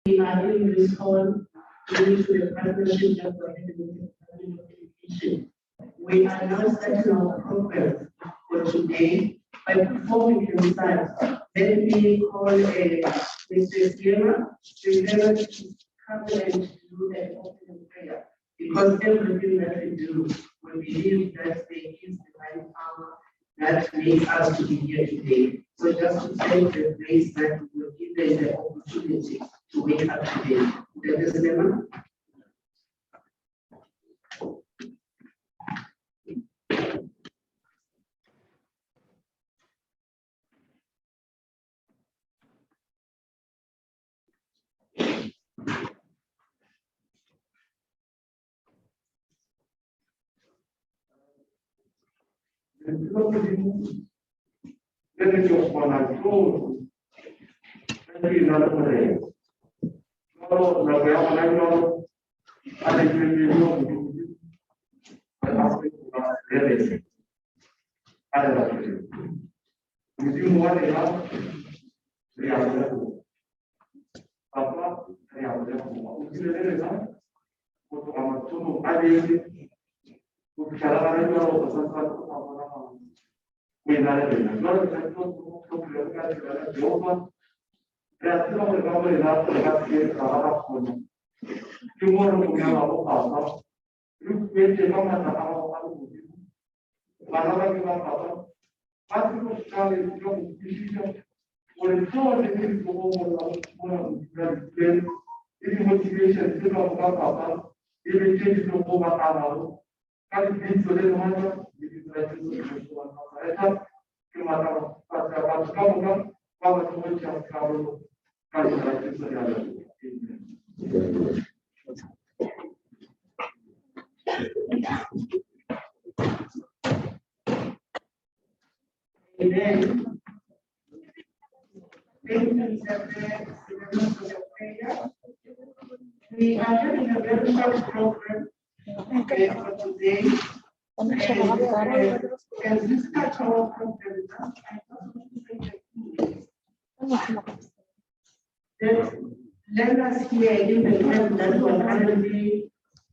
we are in this hall due to the partnership that we're having with the Department of Education. We are now starting our program for today. But before we can start, let me call Mr. Sierra to come and do an opening prayer. Because everything that we do, we believe that there is divine power that makes us to be here today. So just to thank the grace that we were given the opportunity to wake up today. That is the Amen. We are having a very short program for today. As we start our program, let us hear in the time that we are currently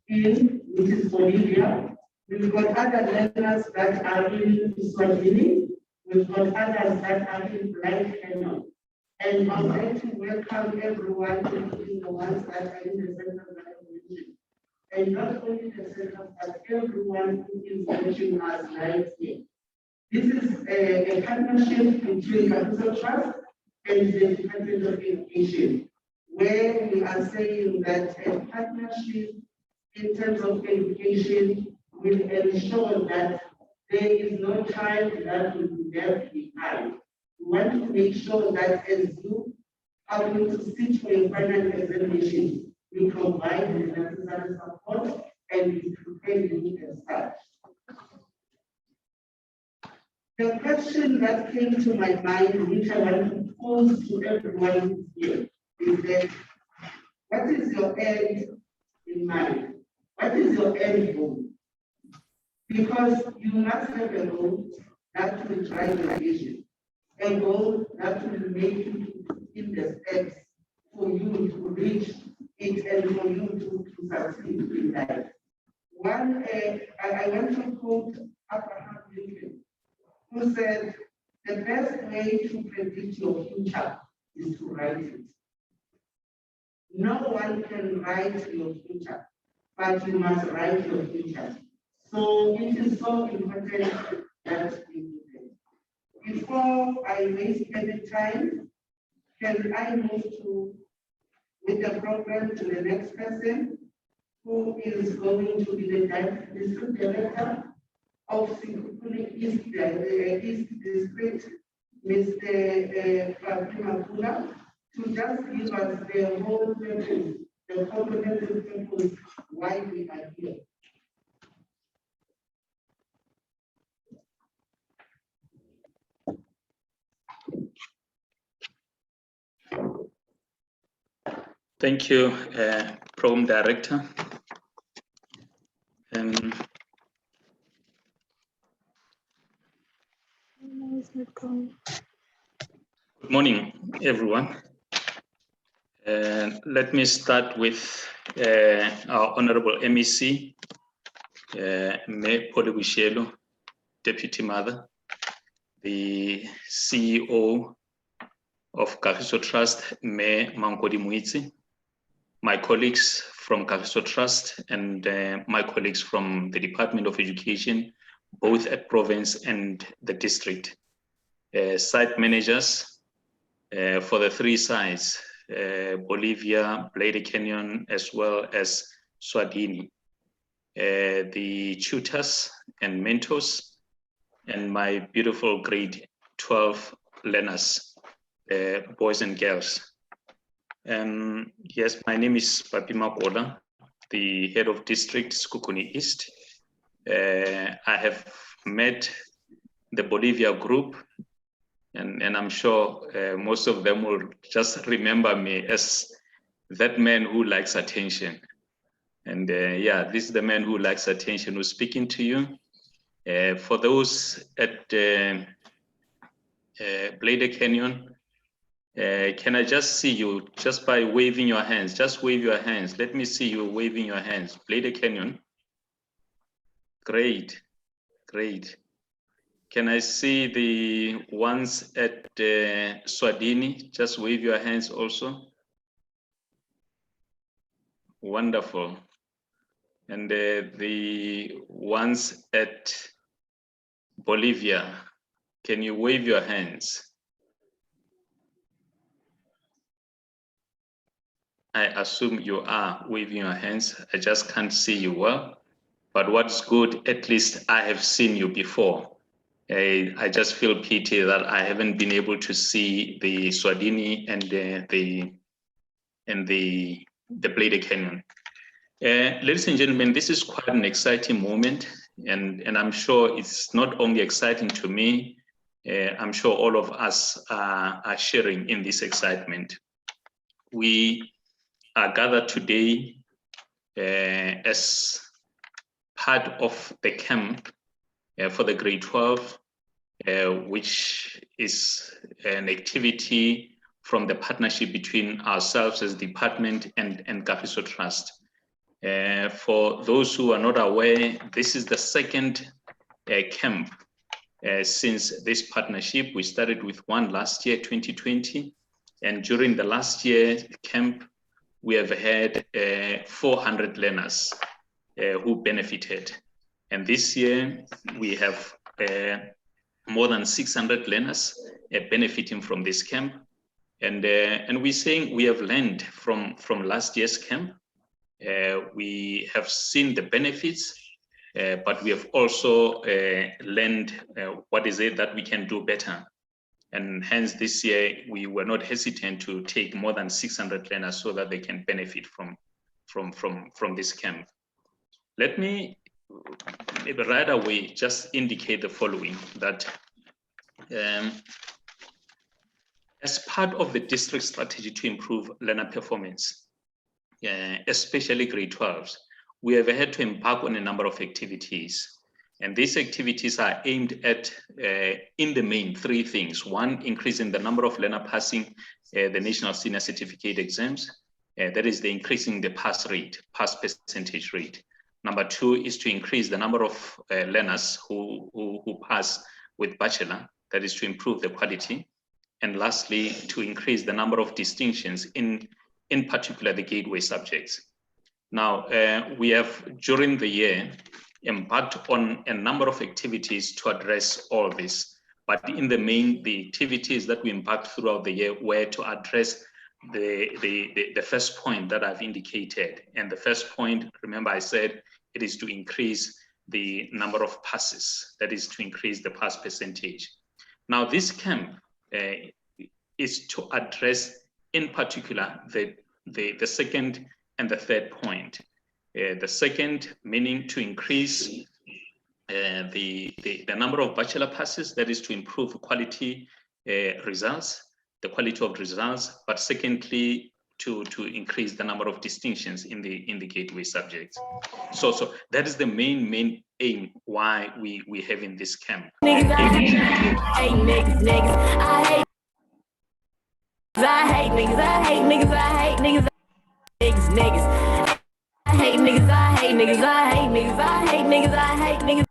in, which is Bolivia. We've got other learners that are in Swahili. We've got others that are in Blind Kenya. And I'd like to welcome everyone, including the ones that are in the center that I mentioned. And not only the center, but everyone who is watching us live here. This is a partnership between Capital Trust and the Department of Education, where we are saying that a partnership in terms of education will ensure that there is no child that will be left behind. We want to make sure that as you are going to sit for your final examination, we provide the necessary support and we prepare you as such. The question that came to my mind, which I want to pose to everyone here, is that what is your end in mind? What is your end goal? Because you must have a goal that will drive your vision, a goal that will make you in the steps for you to reach it and for you to succeed in life. I want to quote Abraham Lincoln, who said, the best way to predict your future is to write it. No one can write your future, but you must write your future. So it is so important that we do that. Before I waste any time, can I move with the program to the next person, who is going to be the district director of Sikukuni East District, Mr. Fatima Pula, to just give us the whole purpose, the comprehensive purpose why we are here. Thank you, Program Director. Good morning, everyone. Let me start with our Honorable MEC, May Poligushelo, Deputy Mother, the CEO of Kagiso Trust, May Mankodi Muitsi, my colleagues from Kagiso Trust, and my colleagues from the Department of Education, both at province and the district, site managers for the three sites, Bolivia, Bladder Canyon, as well as Swatini, the tutors and mentors, and my beautiful grade 12 learners, boys and girls. Yes, my name is Papi Makola, the head of district, Sekhukhune East. I have met the Bolivia group, and I'm sure most of them will just remember me as that man who likes attention. And yeah, this is the man who likes attention who's speaking to you. For those at Bladder Canyon, can I just see you just by waving your hands? Just wave your hands. Let me see you waving your hands. Bladder Canyon. Great, great. Can I see the ones at Swatini? Just wave your hands also. Wonderful. And the ones at Bolivia, can you wave your hands? I assume you are waving your hands. I just can't see you well. But what's good, at least I have seen you before. I just feel pity that I haven't been able to see the Swatini and the Bladder Canyon. Ladies and gentlemen, this is quite an exciting moment, and I'm sure it's not only exciting to me, I'm sure all of us are sharing in this excitement. We are gathered today as part of the camp for the grade 12, which is an activity from the partnership between ourselves as department and Kagiso Trust. For those who are not aware, this is the second camp since this partnership. We started with one last year, 2020, and during the last year camp, we have had 400 learners who benefited. And this year, we have more than 600 learners benefiting from this camp. And we're saying we have learned from last year's camp. We have seen the benefits, but we have also learned what is it that we can do better. And hence this year, we were not hesitant to take more than 600 learners so that they can benefit from this camp. Let me maybe right away just indicate the following, that as part of the district strategy to improve learner performance, especially grade 12s, we have had to embark on a number of activities. And these activities are aimed at, in the main, three things. One, increasing the number of learner passing the National Senior Certificate exams. That is the increasing the pass percentage rate. Number two is to increase the number of learners who pass with bachelor. That is to improve the quality. And lastly, to increase the number of distinctions in particular the gateway subjects. Now, we have, during the year, embarked on a number of activities to address all this. But in the main, the activities that we embarked throughout the year were to address the first point that I've indicated. And the first point, remember I said, it is to increase the number of passes, that is to increase the pass percentage. Now, this camp is to address, in particular, the second and the third point. The second, meaning to increase the number of bachelor passes, that is to improve quality results, the quality of results, but secondly, to increase the number of distinctions in the gateway subjects. So that is the main aim why we have in this camp. I hate niggas, I hate niggas, I hate niggas, niggas. I hate niggas, I hate niggas, I hate niggas, I hate niggas, I hate niggas.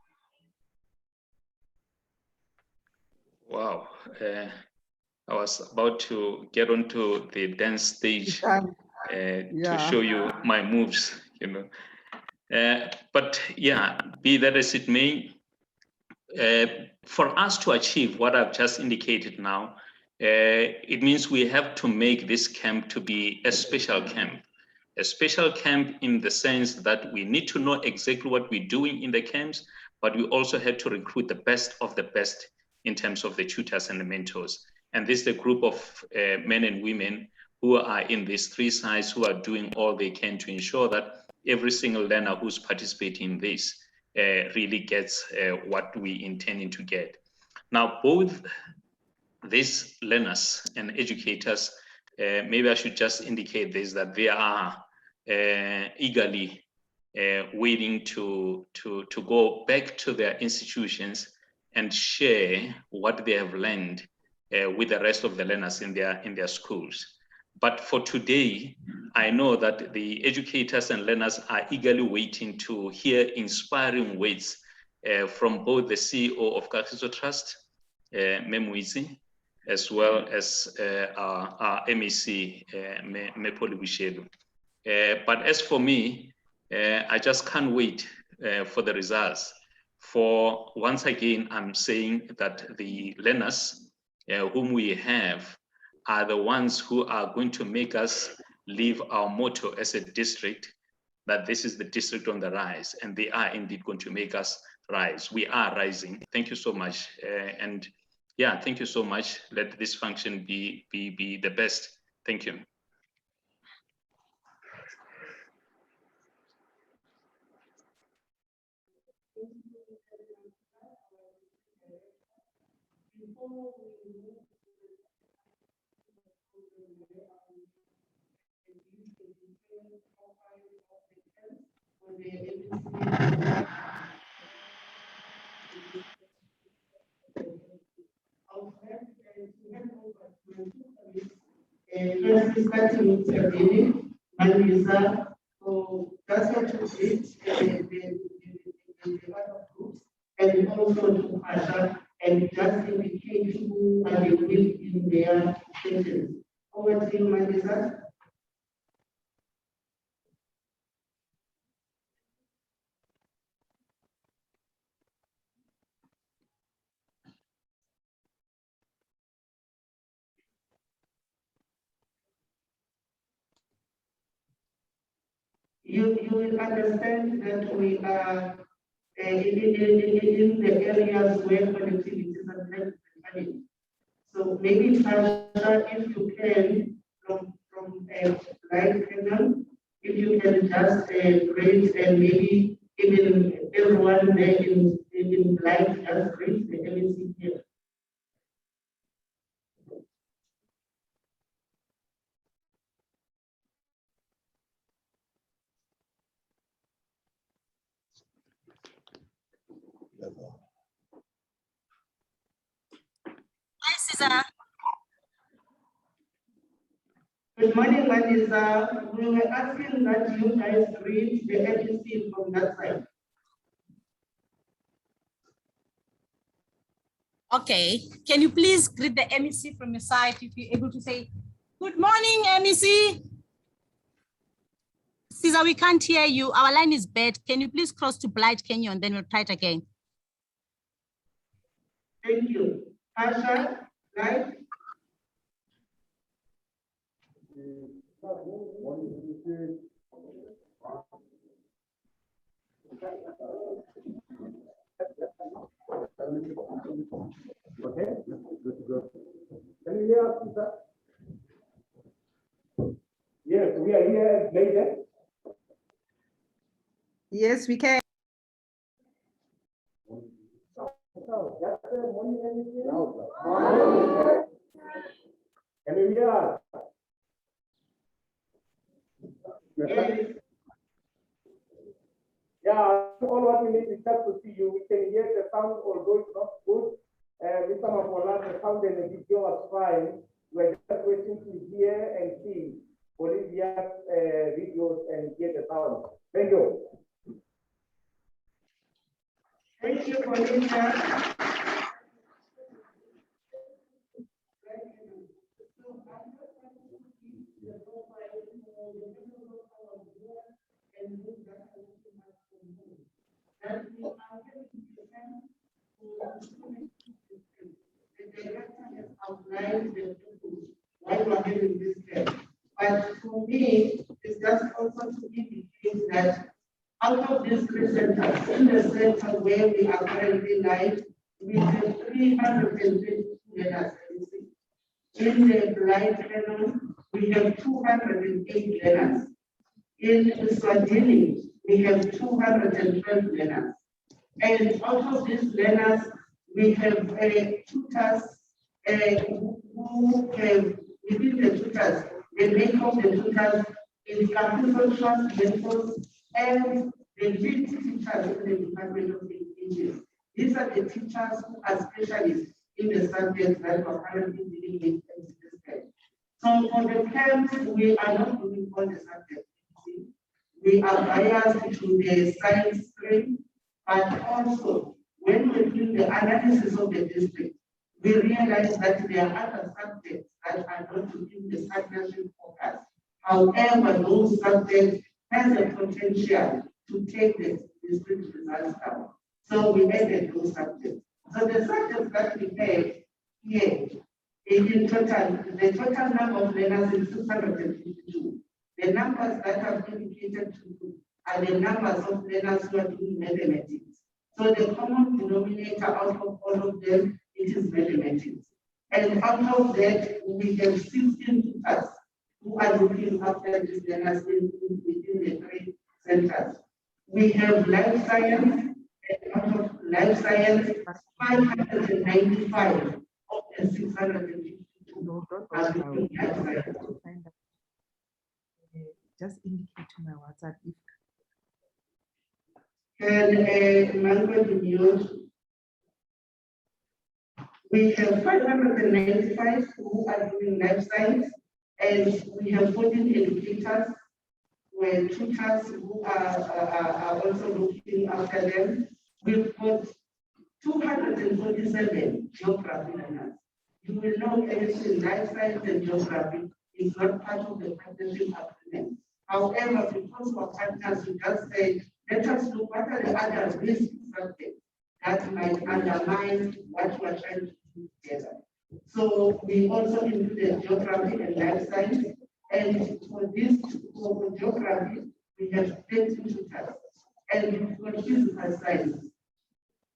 Wow. I was about to get onto the dance stage to show you my moves, you know. But yeah, be that as it may, for us to achieve what I've just indicated now, it means we have to make this camp to be a special camp. A special camp in the sense that we need to know exactly what we're doing in the camps, but we also have to recruit the best of the best in terms of the tutors and the mentors. And this is the group of men and women who are in these three sides who are doing all they can to ensure that every single learner who's participating in this really gets what we intending to get. Now, both these learners and educators, maybe I should just indicate this, that they are eagerly waiting to go back to their institutions and share what they have learned with the rest of the learners in their schools. But for today, I know that the educators and learners are eagerly waiting to hear inspiring words from both the CEO of Kagiso Trust, Memuizi, as well as our MEC, Mepoli Bishelu. But as for me, I just can't wait for the results. For once again, I'm saying that the learners whom we have are the ones who are going to make us live our motto as a district, that this is the district on the rise, and they are indeed going to make us rise. We are rising. Thank you so much. And yeah, thank you so much. Let this function be the best. Thank you. First, starting with Sabine, Manisa, so that's what you did, the other groups, and also to Asha, and just indicate who are the weak in their sentence. Over to you, Manisa. You will understand that we are in the areas where connectivities are not happening. So maybe Tasha, if you can, from right panel, if you can just raise and maybe even everyone there in live just raise the MC here. Hi, Caesar. Good morning, Manisa. We were asking that you guys read the MC from that side. Okay, can you please greet the MEC from your side if you're able to say, good morning, MEC. Caesar, we can't hear you. Our line is bad. Can you please cross to Blight Kenya and then we'll try it again. Thank you. Tasha, right? Okay, good to go. Can you hear us, sir? Yes, we are here later. Yes, we can. Can you hear us? Yes. Yeah, all what we need is just to see you. We can hear the sound, although it's not good. With some of our the sound and the video was fine. We're just waiting to hear and see Bolivia's videos and hear the sound. Thank you. Thank you, Bolivia. The director has outlined the purpose why we're having this camp. But for me, it's just also to indicate that out of these 3 centers, in the center where we are currently live, we have 322 learners. In the blind panel, we have 208 learners. In Swahili, we have 212 learners. And out of these learners, we have tutors who have, within the tutors, the make of the tutors is capital trust mentors and the lead teachers in the Department of English. These are the teachers who are specialists in the subjects that we're currently dealing with in this camp. So for the camps, we are not doing all the subjects. We are biased to the science stream, but also when we do the analysis of the district, we realize that there are other subjects that are not within the partnership focus. However, those subjects has a potential to take the district results down. So we added those subjects. So the subjects that we have here, in total, the total number of learners is 652. The numbers that I've indicated to you are the numbers of learners who are doing mathematics. So the common denominator out of all of them, it is mathematics. And out of that, we have 16 tutors who are looking after these learners within the 3 centers. We have life science, and out of life science, 595 of the 652 are doing life science. Just indicate to my WhatsApp if we have 595 who are doing life science, and we have 14 educators, where tutors who are also looking after them. We've got 247 geography learners. You will know anything life science and geography is not part of the partnership agreement. However, because our partners, we just say, let us look what are the other risk subjects that might undermine what we are trying to do together. So we also included geography and life science. And for this, for geography, we have 30 tutors. And for physical science,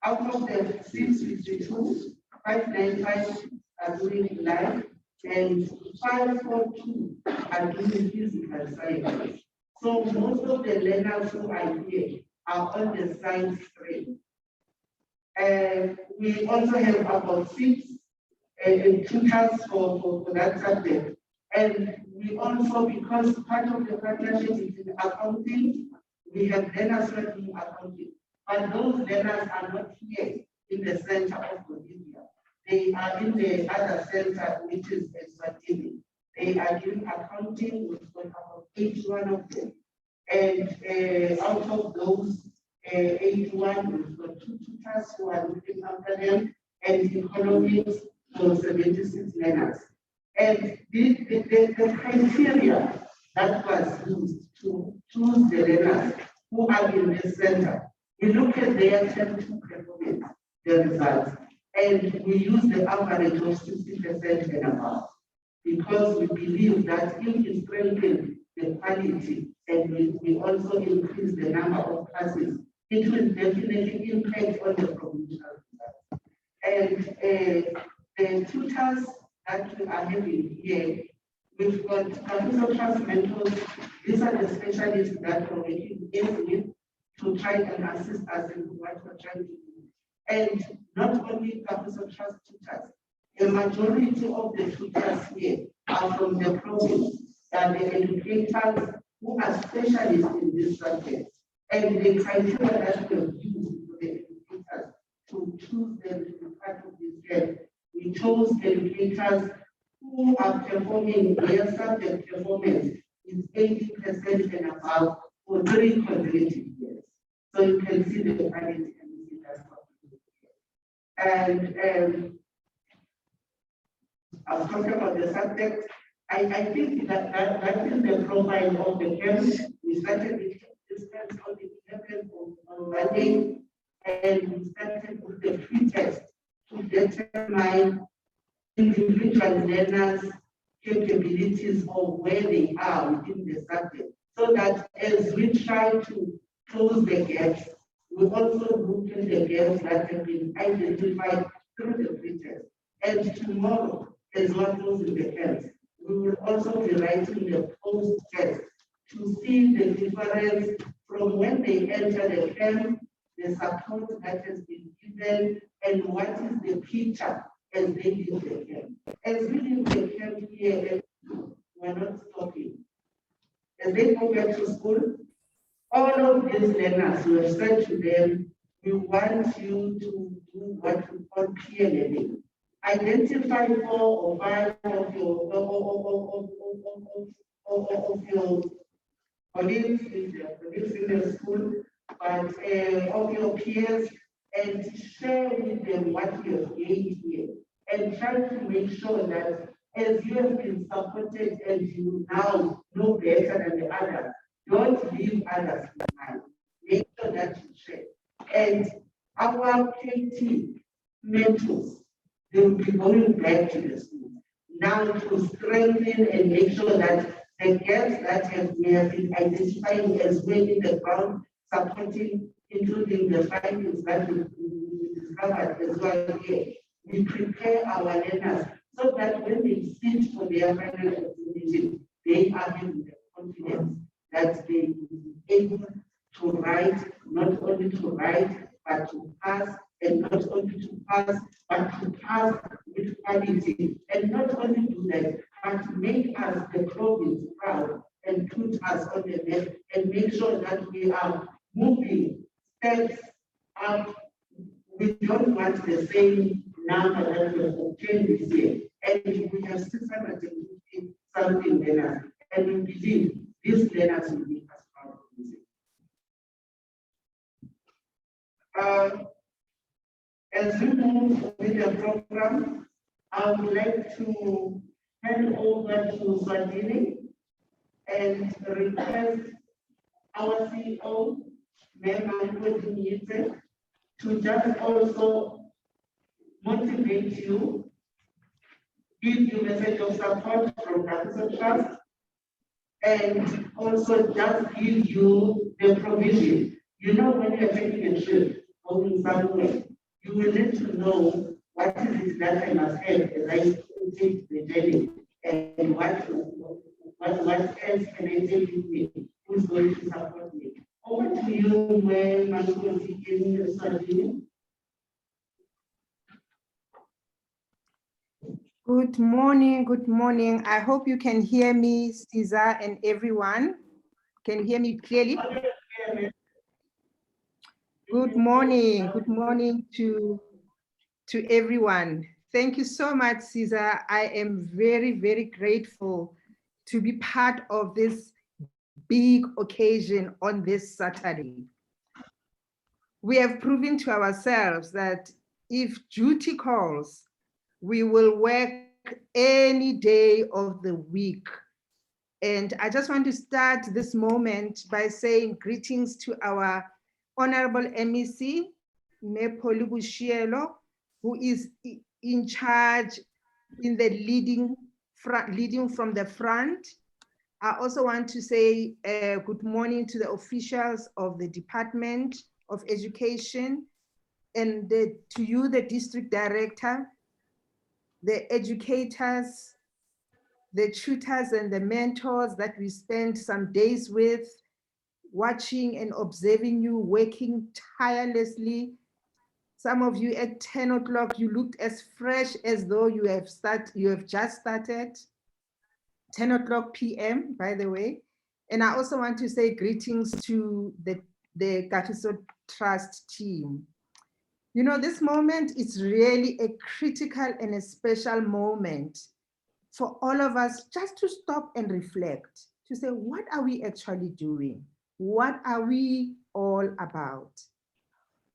out of the 652, 595 are doing life, and 542 are doing physical science. So most of the learners who are here are on the science stream. We also have about 6 tutors for that subject. And we also, because part of the partnership is in accounting, we have learners working accounting. But those learners are not here in the center of Bolivia. They are in the other center, which is Eswatini. They are doing accounting, we've got about 81 of them. And out of those 81, we've got 2 tutors who are looking after them, and economics for 76 learners. And the criteria that was used to choose the learners who are in the center, we look at their term 2 performance, the results, and we use the average of 60% and above, because we believe that if we strengthen the quality and we also increase the number of classes, it will definitely impact on the provincial results. And the tutors that we are having here, we've got capital trust mentors. These are the specialists that we're working with to try and assist us in what we're trying to do. And not only capital trust tutors, the majority of the tutors here are from the province, and the educators who are specialists in this subject. And the criteria that we have used for the educators to choose them to be part of this camp, we chose educators who who are performing their subject performance is 80% and above for 3 consecutive years. So you can see the quality and see that's what we do here. And I was talking about the subject. I think that is the profile of the camp. We started with distance on the 11th of Monday, and we started with the pre-test to determine individual learners' capabilities of where they are within the subject, so that as we try to close the gaps, we also look in the gaps that have been identified through the pre-test. And tomorrow, as one goes in the camps, we will also be writing the post-test to see the difference from when they enter the camp, the support that has been given, and what is the picture as they leave the camp. As we leave the camp here, we're not stopping. As they go back to school, all of these learners, we have said to them, we want you to do what we call peer learning. Identify 4 or 5 of your colleagues in the school, but of your peers, and share with them what you have gained here, and try to make sure that as you have been supported and you now know better than the others, don't leave others behind. Make sure that you share. And our KT mentors, they will be going back to the school now to strengthen and make sure that the gaps that we have been identifying as well in the ground, supporting, including the findings that we discovered as well here. We prepare our learners so that when they sit for their final examination, they are having the confidence that they will be able to write, not only to write, but to pass, and not only to pass, but to pass with quality. And not only do that, but make us the province proud and put us on the map and make sure that we are moving steps up. We don't want the same number that we have obtained this year. And we have 650 something learners. And we believe these learners will make us proud of this. As we move with the program, I would like to hand over to Swatini and request our CEO, Mayor to just also motivate you, give you a message of support from Capital Trust, and also just give you the provision. You know, when you're taking a trip, going somewhere, you will need to know what is it that I must have as I take the journey, and what else can I take with me? Who's going to support me? Over to you, where Mangozi in Swatini. Good morning, good morning. I hope you can hear me, Caesar and everyone. Can you hear me clearly? Good morning to everyone. Thank you so much, Caesar. I am very, very grateful to be part of this big occasion on this Saturday. We have proven to ourselves that if duty calls, we will work any day of the week. And I just want to start this moment by saying greetings to our Honorable MEC, Mepoli Bushielo, who is in charge in the leading from the front. I also want to say good morning to the officials of the Department of Education, and to you, the District Director, the educators, the tutors and the mentors that we spent some days with, watching and observing you working tirelessly. Some of you at 10 o'clock, you looked as fresh as though you have just started. 10 o'clock p.m., by the way. And I also want to say greetings to the Kagiso Trust team. You know, this moment is really a critical and a special moment for all of us just to stop and reflect, to say, what are we actually doing? What are we all about?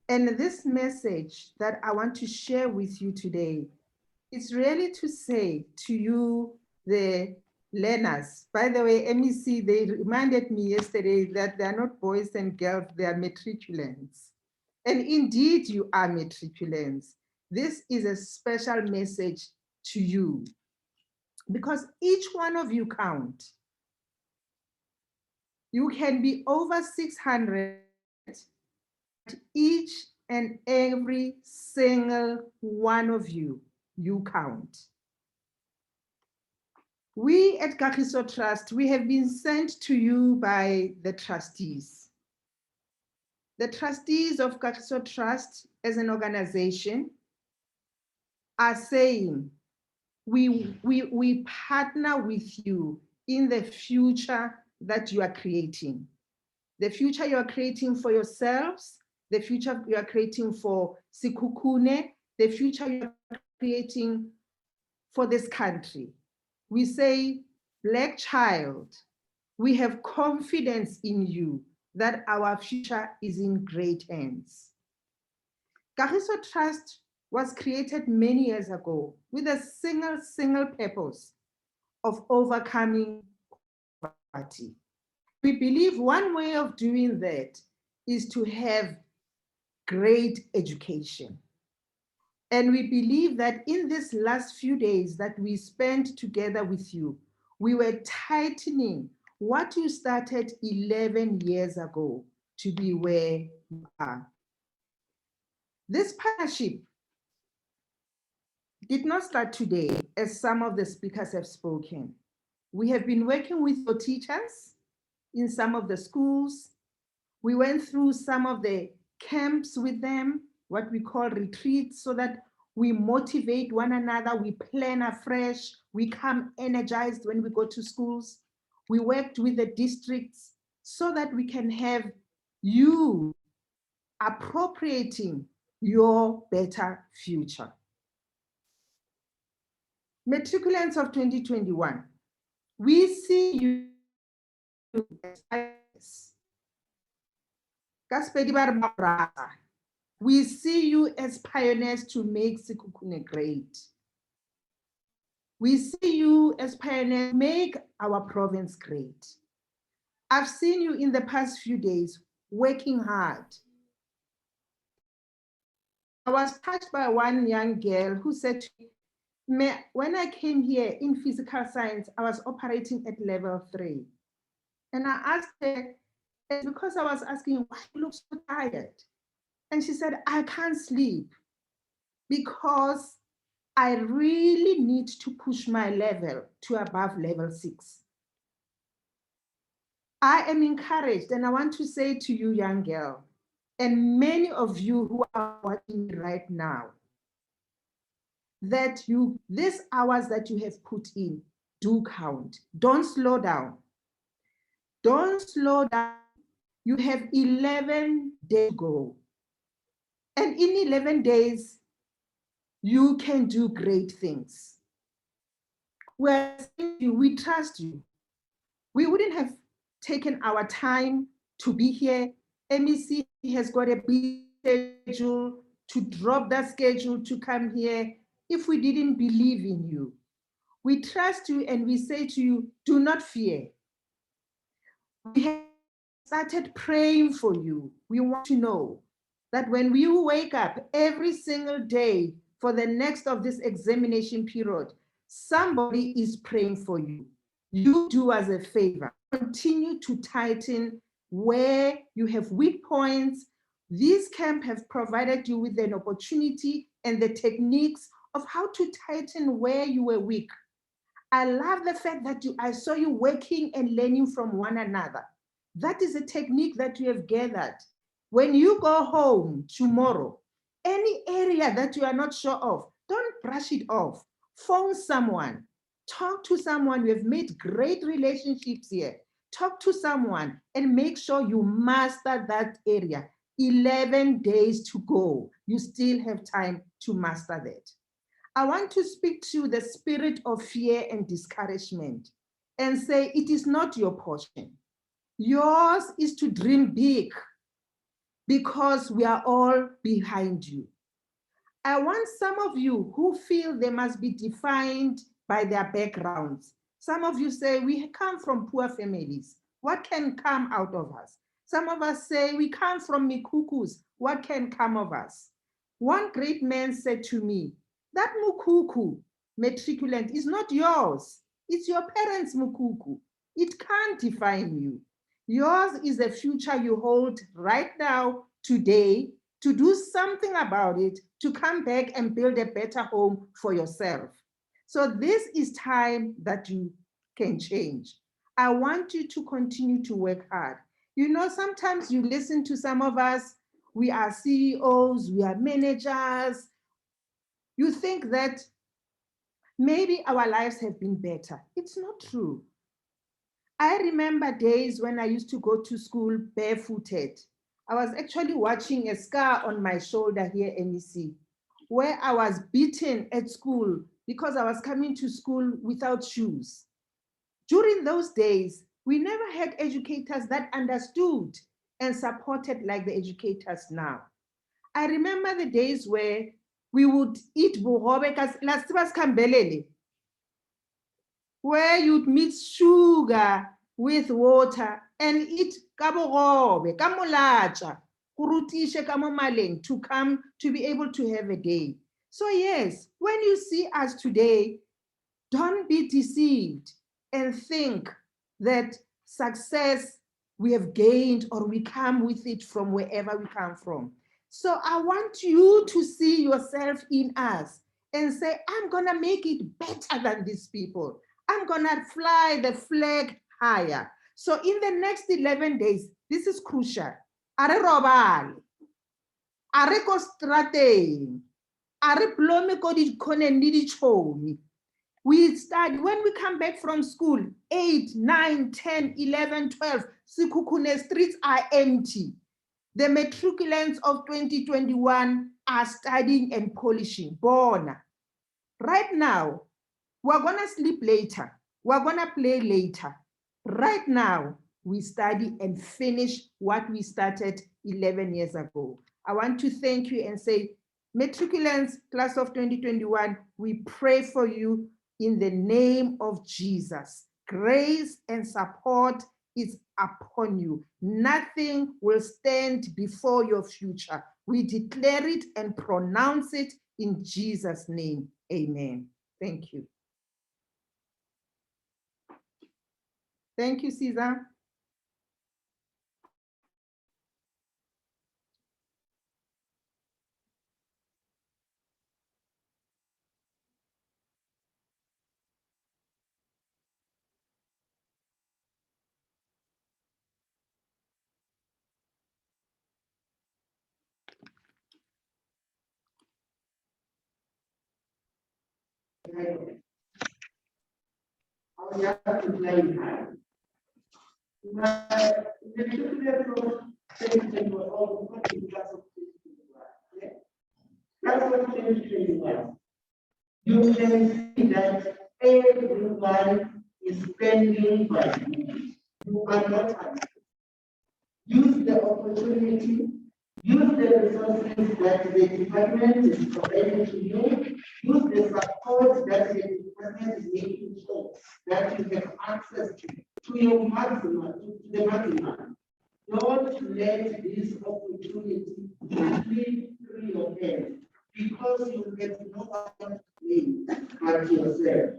And this message that I want to share with you today is really to say to you, the learners. By the way, MEC, they reminded me yesterday that they are not boys and girls, they are matriculants. And indeed, you are matriculants. This is a special message to you, because each one of you count. You can be over 600, each and every single one of you, you count. We at Kagiso Trust, we have been sent to you by the trustees. The trustees of Kagiso Trust as an organization are saying, we partner with you in the future that you are creating. The future you are creating for yourselves, the future you are creating for Sekhukhune, the future you are creating for this country. We say, Black child, we have confidence in you that our future is in great hands. Kagiso Trust was created many years ago with a single purpose of overcoming poverty. We believe one way of doing that is to have great education. And we believe that in these last few days that we spent together with you, we were tightening what you started 11 years ago to be where you are. This partnership did not start today, as some of the speakers have spoken. We have been working with your teachers in some of the schools. We went through some of the camps with them, what we call retreats, so that we motivate one another, we plan afresh, we come energized when we go to schools. We worked with the districts so that we can have you appropriating your better future. Matriculants of 2021, we see you as we see you as pioneers to make Sekhukhune great. We see you as pioneers to make our province great. I've seen you in the past few days working hard. I was touched by one young girl who said to me, when I came here in physical science, I was operating at level 3. And I asked her, because I was asking, why you look so tired? And she said, I can't sleep because I really need to push my level to above level 6. I am encouraged, and I want to say to you, young girl, and many of you who are watching right now, that these hours that you have put in do count. Don't slow down. Don't slow down. You have 11 days to go. And in 11 days, you can do great things. We trust you. We wouldn't have taken our time to be here. MEC has got a busy schedule to drop that schedule to come here if we didn't believe in you. We trust you and we say to you, do not fear. We have started praying for you. We want to know that when you wake up every single day for the next of this examination period, somebody is praying for you. You do us a favor. Continue to tighten where you have weak points. These camps have provided you with an opportunity and the techniques of how to tighten where you were weak. I love the fact that I saw you working and learning from one another. That is a technique that you have gathered. When you go home tomorrow, any area that you are not sure of, don't brush it off. Phone someone, talk to someone. We have made great relationships here. Talk to someone and make sure you master that area. 11 days to go. You still have time to master that. I want to speak to the spirit of fear and discouragement and say, it is not your portion. Yours is to dream big because we are all behind you. I want some of you who feel they must be defined by their backgrounds. Some of you say, we come from poor families. What can come out of us? Some of us say, we come from Mikukus. What can come of us? One great man said to me, that Mukuku, matriculant, is not yours. It's your parents' Mukuku. It can't define you. Yours is the future you hold right now, today, to do something about it, to come back and build a better home for yourself. So this is time that you can change. I want you to continue to work hard. You know, sometimes you listen to some of us, we are CEOs, we are managers. You think that maybe our lives have been better. It's not true. I remember days when I used to go to school barefooted. I was actually watching a scar on my shoulder here, MEC, where I was beaten at school because I was coming to school without shoes. During those days, we never had educators that understood and supported like the educators now. I remember the days where we would eat bohobe, where you'd mix sugar with water and eat kabogobe, kamolacha, kurutishe kamomaleng to come to be able to have a day. So yes, when you see us today, don't be deceived and think that success we have gained or we come with it from wherever we come from. So I want you to see yourself in us and say, I'm gonna make it better than these people. I'm gonna fly the flag higher. So in the next 11 days, this is crucial. Are robal, are ko strateng, are blomi ko di kone ni di chomi. We start, when we come back from school, 8, 9, 10, 11, 12, Sikukune streets are empty. The matriculants of 2021 are studying and polishing. Born. Right now, we're gonna sleep later. We're gonna play later. Right now, we study and finish what we started 11 years ago. I want to thank you and say, matriculants, class of 2021, we pray for you in the name of Jesus. Grace and support is upon you. Nothing will stand before your future. We declare it and pronounce it in Jesus' name. Amen. Thank you. Thank you, Caesar. I was just to blame her. The matriculants of 2021 all got in class of 2021. Class of 2021. You can see that everyone is spending by you. You are not happy. Use the opportunity, use the resources that the department is providing to you, use the support that the department is making sure that you have access to your maximum, to the maximum. Don't let this opportunity slip through your hands because you get no one to blame but yourself.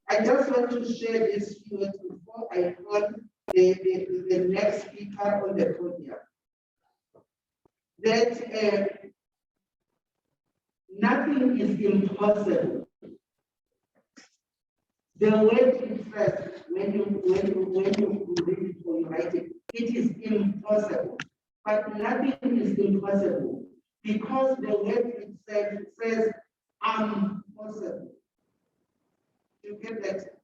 I just want to share this few words before I call the next speaker on the podium. That nothing is impossible. The word itself, when you read it or you write it, it is impossible. But nothing is impossible because the word itself says, I'm possible. You get that?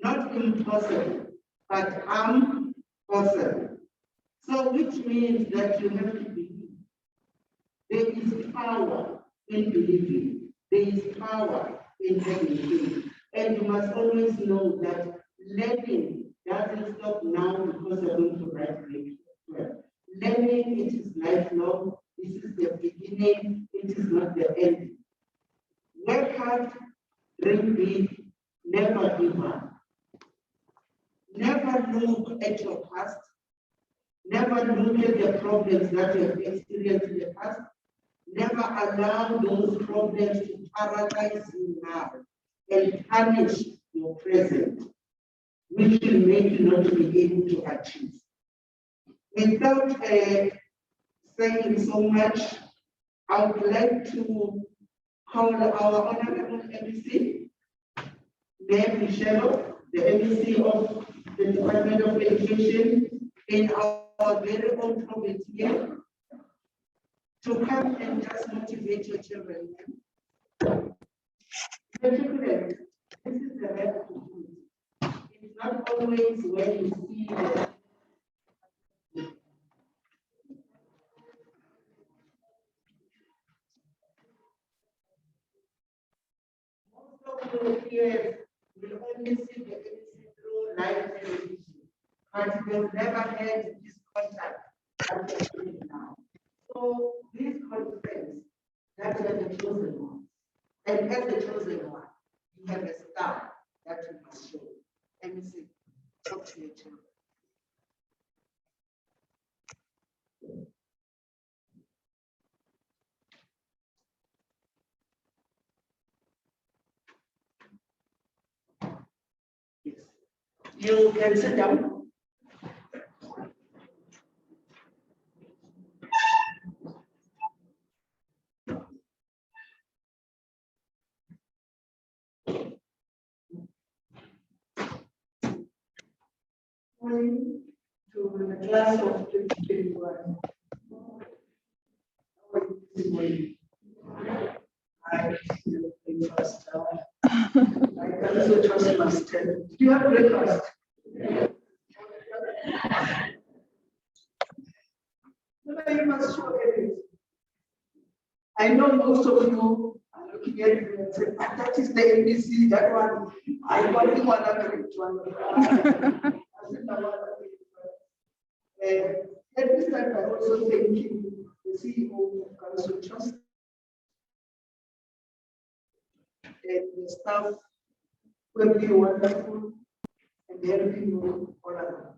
Not impossible, but I'm possible. So which means that you have to believe. There is power in believing. There is power in learning. And you must always know that learning doesn't stop now because you're going to write grade 12. Learning, it is lifelong. This is the beginning, it is not the end. Work hard, dream big, never give up. Never look at your past. Never look at the problems that you have experienced in the past. Never allow those problems to paralyze you now and punish your present, which will make you not be able to achieve. Without saying so much, I would like to call our Honorable MEC, Mayor Michelle, the MEC of the Department of Education in our very own province here, to come and just motivate your children. Your children, this is the right to do. It's not always when you see the here will only see the MC through live television, but they've never had this contact that they're doing now. So this conference, that you are the chosen one. And as the chosen one, you have a star that you must show. MC, talk to your children. You can sit down. Morning to the class of 2021. I feel breakfast. I also trust master. Do you have breakfast? You must show it. I know most of you are looking at me and say, that is the ABC, that one. I want one other one. At this time, I also thank you, the CEO of Council Trust, and the staff who have been wonderful and helping you all around.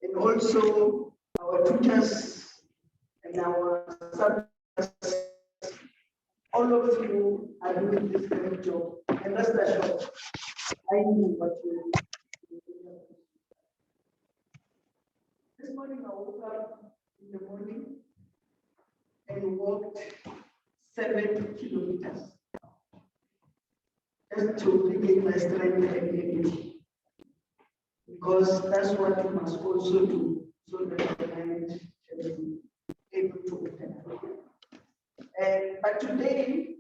And also our tutors and our subjects, all of you are doing this great job. And rest assured, I know what you do. This morning I woke up in the morning and walked 7 kilometers just to regain my strength and energy. Because that's what you must also do so that the mind can be able to open up. But today,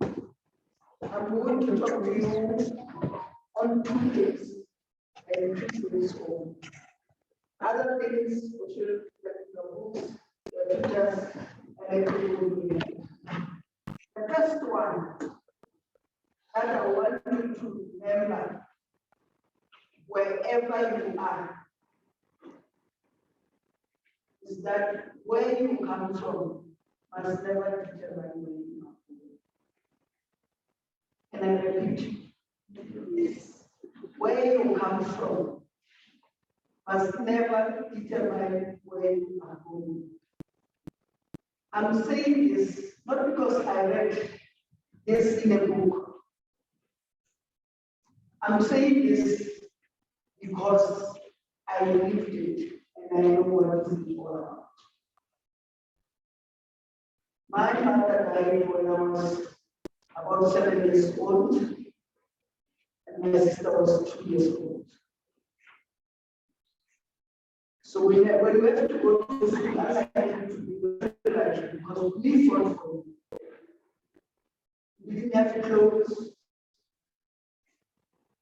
I'm going to talk to you on 2 things and 3 days on. Other things, for sure, that the books, the teachers, and everything. The first one that I want you to remember, wherever you are, is that where you come from must never determine where you are going. And I repeat, this, where you come from must never determine where you are going. I'm saying this not because I read this in a book. I'm saying this because I lived it and I know what it's all about. My mother died when I was about 7 years old, and my sister was 2 years old. So when we went to go to school, I had to be very lucky because we fought for it. We didn't have clothes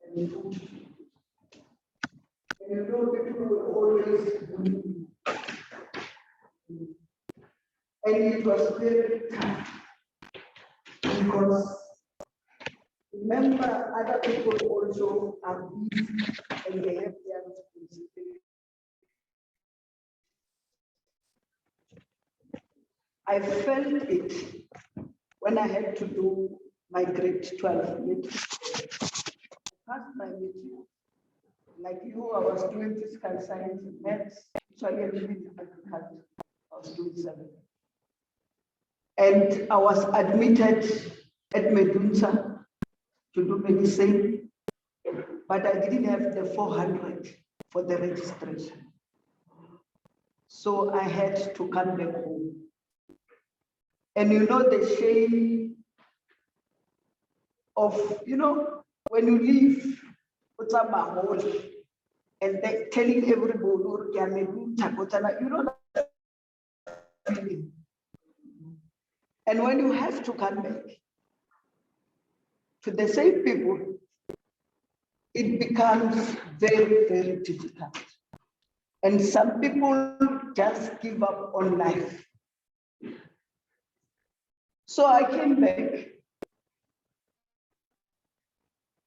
and food. And you know, people were always doing. And it was very tough because remember other people also are busy and they have their responsibility. I felt it when I had to do my grade 12 matric. Passed my matric. Like you, I was doing physical science and maths, so I had agriculture. I was doing 7. And I was admitted at Medunsa to do medicine, but I didn't have the 400 for the registration. So I had to come back home. And you know the shame of, when you leave, and they're telling everybody, you know that feeling. And when you have to come back to the same people, it becomes very, very difficult. And some people just give up on life. So I came back.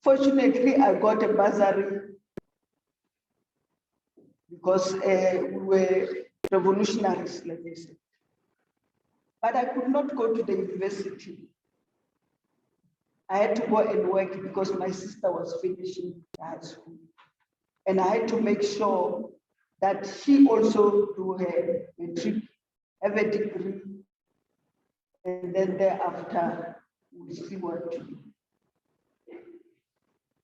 Fortunately, I got a bursary because we were revolutionaries, let me say. But I could not go to the university. I had to go and work because my sister was finishing high school. And I had to make sure that she also do her matric, have a degree, and then thereafter we'll see what to do.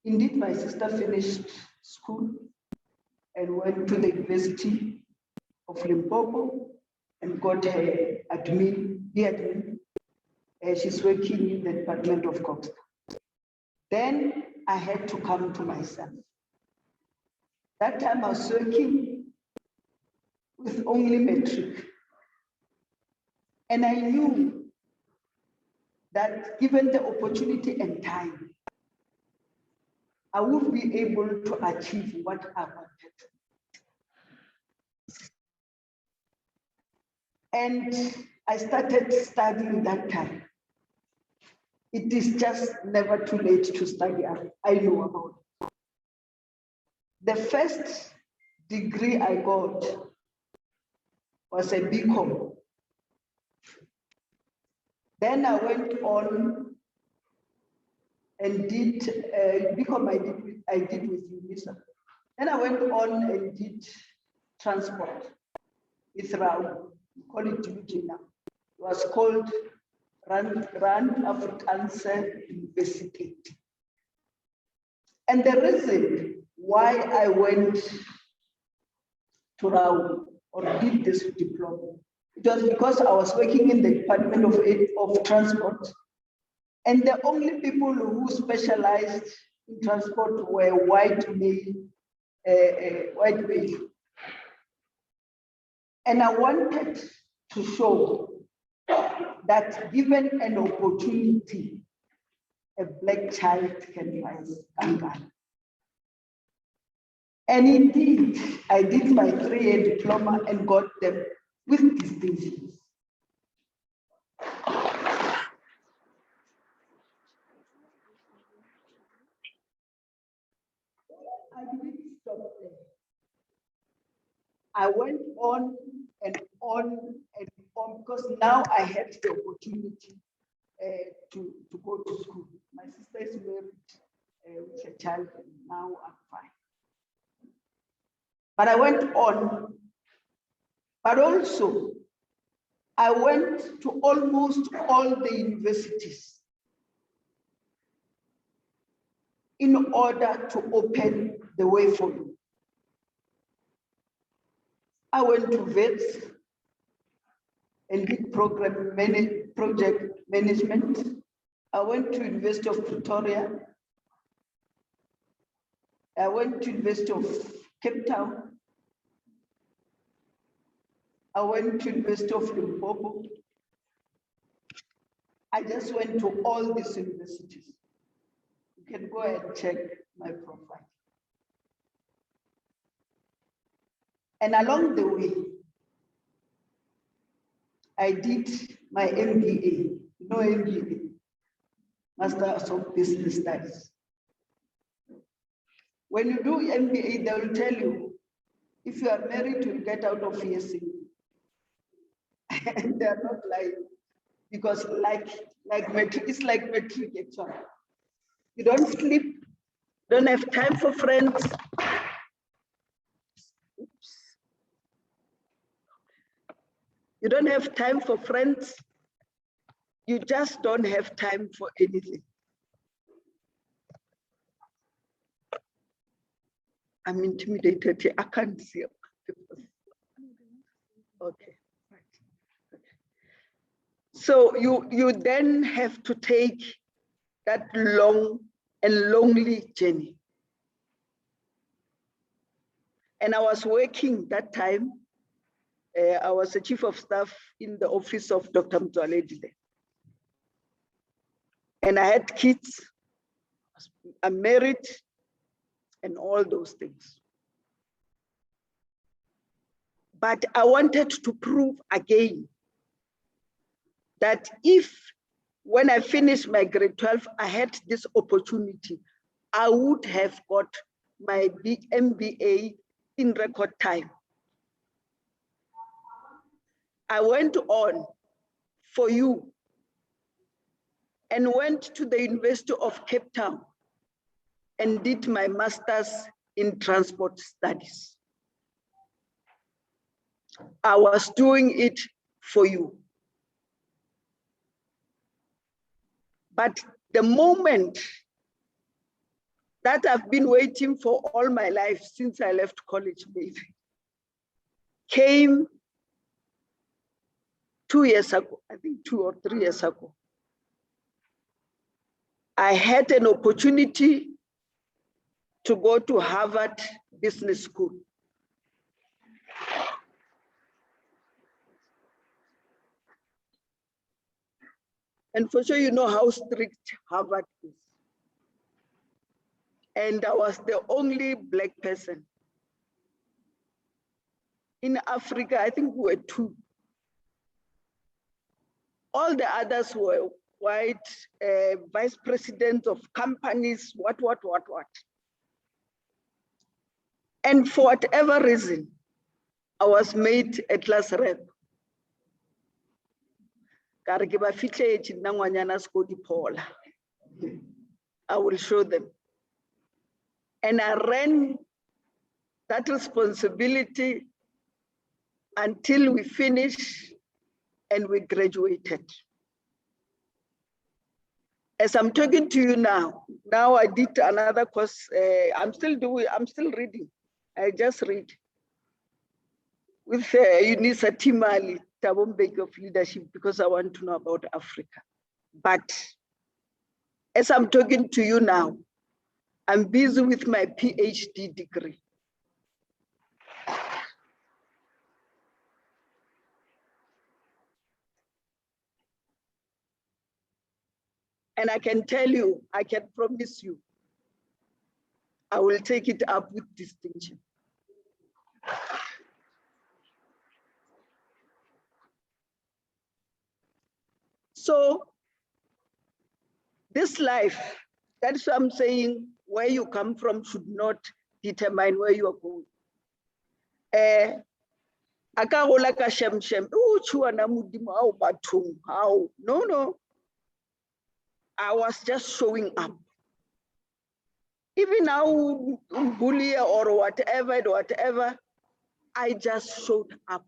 Indeed, my sister finished school and went to the University of Limpopo and got her admin. She's working in the Department of Commerce. Then I had to come to myself. That time I was working with only matric. And I knew that given the opportunity and time, I would be able to achieve what I wanted. And I started studying that time. It is just never too late to study. I know about it. The first degree I got was a BCom. Then I went on and did BCom I did with UNISA. Then I went on and did transport with Raul. We call it UG now. It was called Rand Afrikaanse University. And the reason why I went to Raul or did this diploma, it was because I was working in the Department of Transport. And the only people who specialized in transport were white male. And I wanted to show that given an opportunity, a black child can rise and run. And indeed, I did my 3-year diploma and got them with distinctions. I didn't stop there. I went on and on and on because now I had the opportunity to go to school. My sister is married with a child and now I'm fine. But I went on, but also I went to almost all the universities in order to open the way for me. I went to VETS and did project management. I went to University of Pretoria. I went to University of Cape Town. I went to University of Limpopo. I just went to all these universities. You can go and check my profile. And along the way, I did my MBA, no MBA. Masters of Business Studies. When you do MBA, they will tell you, if you are married, you'll get out of here single. And they're not lying, because like metric, it's like metric actually. You don't sleep, don't have time for friends. Oops. You don't have time for friends. You just don't have time for anything. I'm intimidated. I can't see. Okay. So you then have to take that long and lonely journey. And I was working that time. I was a chief of staff in the office of Dr. Mtwaledile. And I had kids. I'm married and all those things. But I wanted to prove again that if, when I finished my grade 12, I had this opportunity, I would have got my MBA in record time. I went on for you and went to the University of Cape Town and did my master's in transport studies. I was doing it for you. But the moment that I've been waiting for all my life since I left college, maybe, came 2 years ago, I think 2 or 3 years ago. I had an opportunity to go to Harvard Business School. And for sure, you know how strict Harvard is. And I was the only Black person. In Africa, I think we were 2. All the others were white, vice presidents of companies, what. And for whatever reason, I was made a class rep. I will show them. And I ran that responsibility until we finished and we graduated. As I'm talking to you now I did another course. I'm still reading. I just read with Eunice Timali, Tabombeki of Leadership, because I want to know about Africa. But as I'm talking to you now, I'm busy with my PhD degree. And I can tell you, I can promise you, I will take it up with distinction. So this life, that's what I'm saying, where you come from should not determine where you are going. No. I was just showing up. Even now, bully or whatever, I just showed up.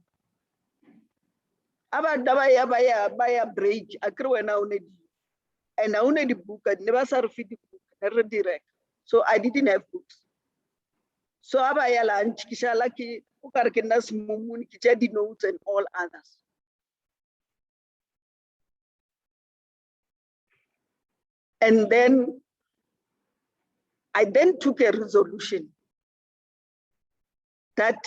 Abaya break, and I only the book, I never saw the book, never direct. So I didn't have books. So abaya lunch, kishalaki, ukarkenas mumun, kichadi notes and all others. And then I then took a resolution that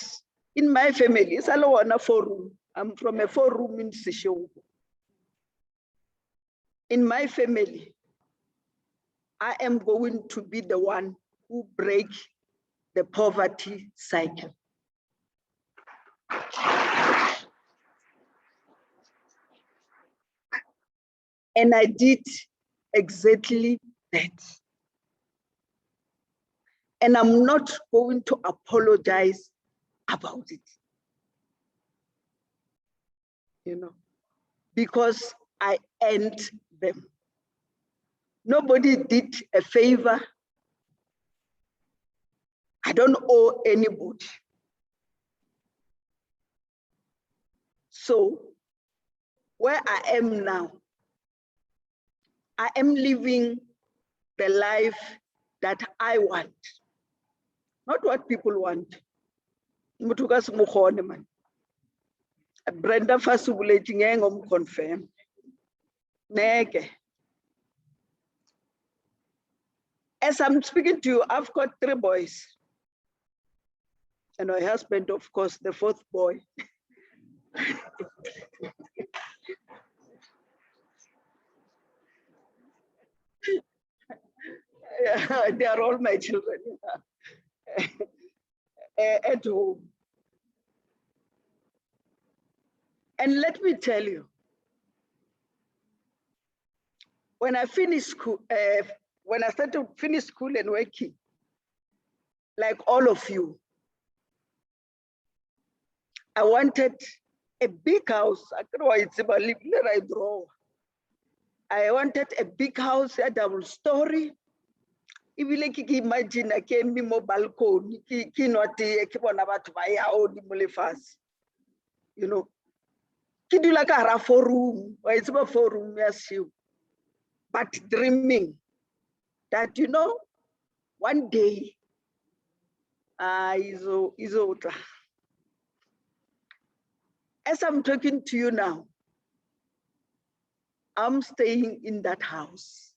in my family, it's a 4-room. I'm from a 4-room in Seshego. In my family, I am going to be the one who breaks the poverty cycle. And I did exactly that. And I'm not going to apologize about it. You know, because I earned them. Nobody did a favor. I don't owe anybody. So where I am now, I am living the life that I want, not what people want. Brenda Fasubuleti ngengom confirm. Neke. As I'm speaking to you, I've got 3 boys. And my husband, of course, the 4th boy. They are all my children at home. And let me tell you, when I finished school, when I started to finish school and working, like all of you, I wanted a big house. I wanted a big house, a double story. If you like imagine, I came in my balcony, you know, kidu like a 4-room, or it's about 4-room, yes, you. But dreaming that, you know, one day, is over. As I'm talking to you now, I'm staying in that house.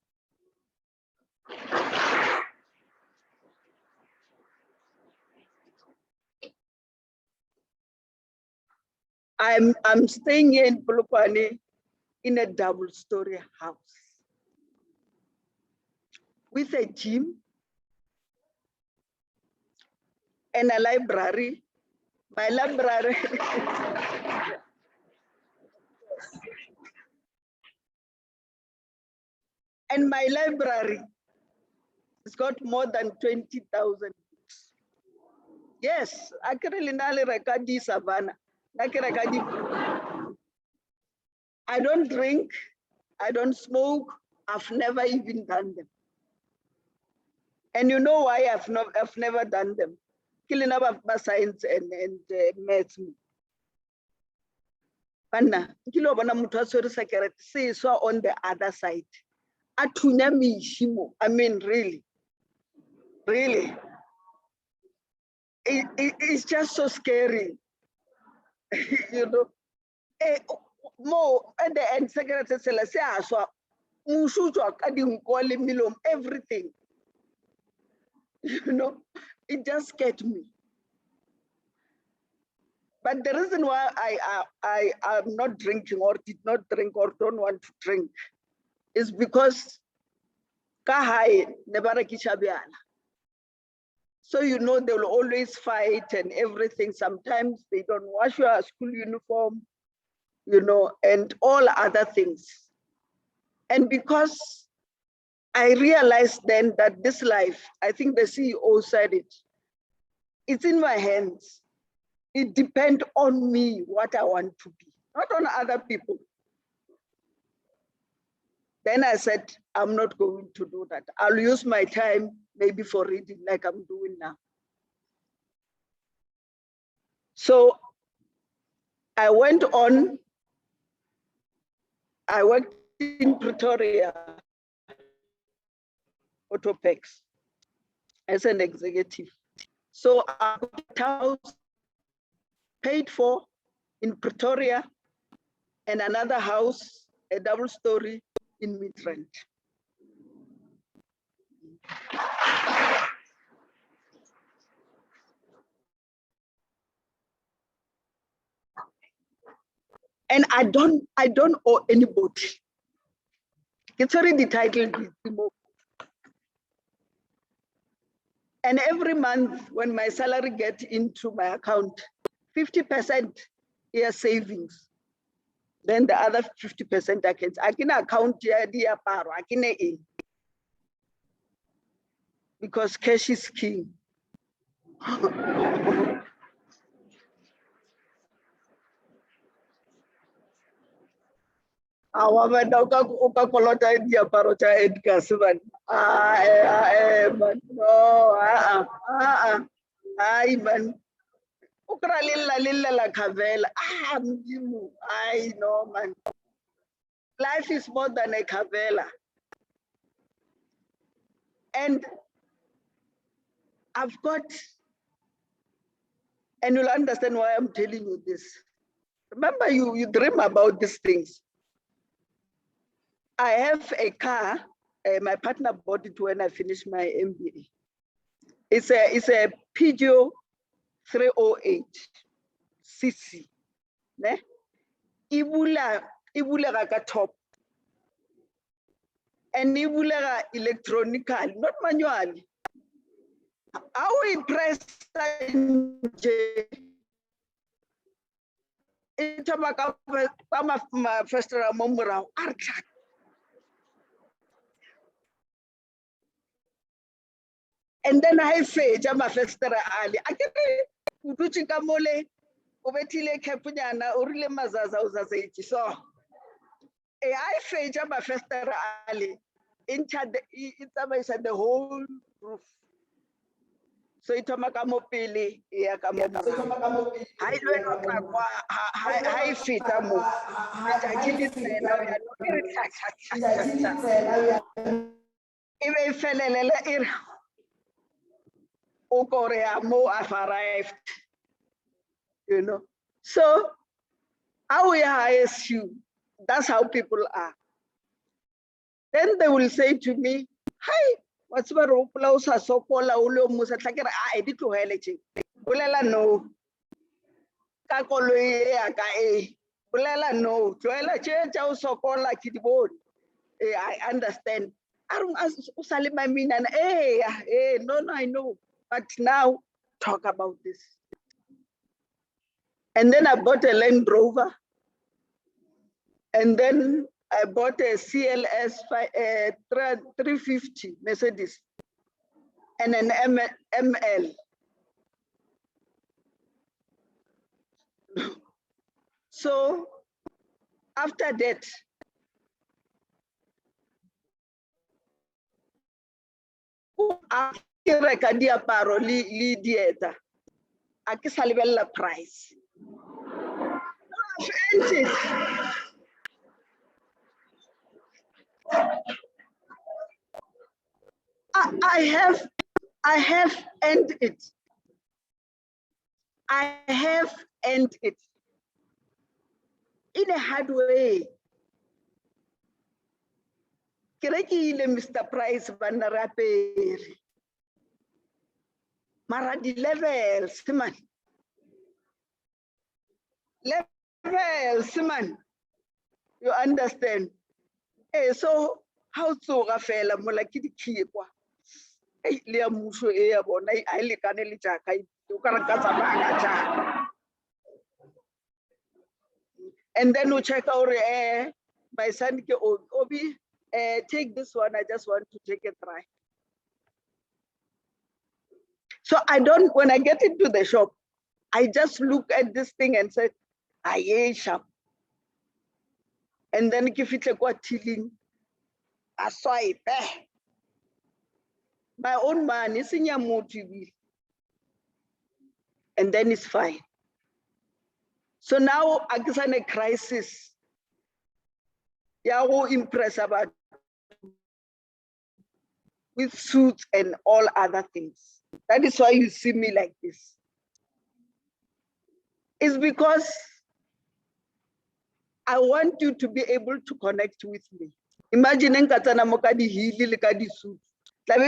I'm staying here in Polokwane in a double-story house with a gym and a library. My library and my library has got more than 20,000 books. Yes, I can really record this Savannah. I don't drink, I don't smoke, I've never even done them. And you know why I've never done them? Killing up my science and maths. Anna, kilo bana mutasori secret say so on the other side. Atunyami shimo. I mean, really. It's just so scary. You know. More at the end, secretary say so everything. You know, it just scared me. But the reason why I am not drinking or did not drink or don't want to drink is because so you know they will always fight and everything. Sometimes they don't wash your school uniform, you know, and all other things. And because I realized then that this life, I think the CEO said it, it's in my hands. It depends on me what I want to be, not on other people. Then I said, I'm not going to do that. I'll use my time maybe for reading like I'm doing now. So I went on, I worked in Pretoria, Autopex, as an executive. So I got a house paid for in Pretoria and another house, a double story in Midrand. And I don't owe anybody. It's already titled. And every month when my salary gets into my account, 50% is savings. Then the other 50% I can account diaparo, I can in. Because cash is king. Awa bana uka kolota diaparo cha Edgar man. Man. No, ay man. Ukra lilla la kavela. Mdimu. I know man. Life is more than a kavela. And I've got, and you'll understand why I'm telling you this. Remember, you dream about these things. I have a car. My partner bought it when I finished my MBA. It's a Peugeot 308 cc. Ne? Ibula ka top. And ibula electronically, not manually. How we press first and then I say jama festera ali akere utuchi kamole ubetile kepunyana urile mazaza uzazeiti so I say jama festera ali into the whole roof. So it makamopili ya kamomo. I don't know high fit amo. Even felele Korea more have arrived, you know. So how we hires you, that's how people are. Then they will say to me, hi, what's my roplausa so kola ulo musa takera I did to helete. Ulela no. Kakolo aka Ulela no. Joela change so kola kidibon. I understand. I don't ask Usalima mean and no, I know. But now talk about this. And then I bought a Land Rover. And then I bought a CLS 350 Mercedes and an ML. So after that, Rekadia paro li dieta. Aki salibella price. I have earned it. I have earned it in a hard way. Kireki Mr. Price Banaraperi. Maradi levels, man. Levels, man. You understand? So how to Rafaela Molakiti Kiwa? Lea Musho Airborne, I lick an Elichaka, you can't get. And then we check our my son Obi, take this one, I just want to take a try. So I don't, when I get into the shop, I just look at this thing and say, I sharp. And then if it's like tilling, I swipe. My own man is in your motive. And then it's fine. So now I guess in a crisis. Yeah, who impress about with suits and all other things. That is why you see me like this. It's because I want you to be able to connect with me. Imagine nkatana mokadi hili likadi suit. And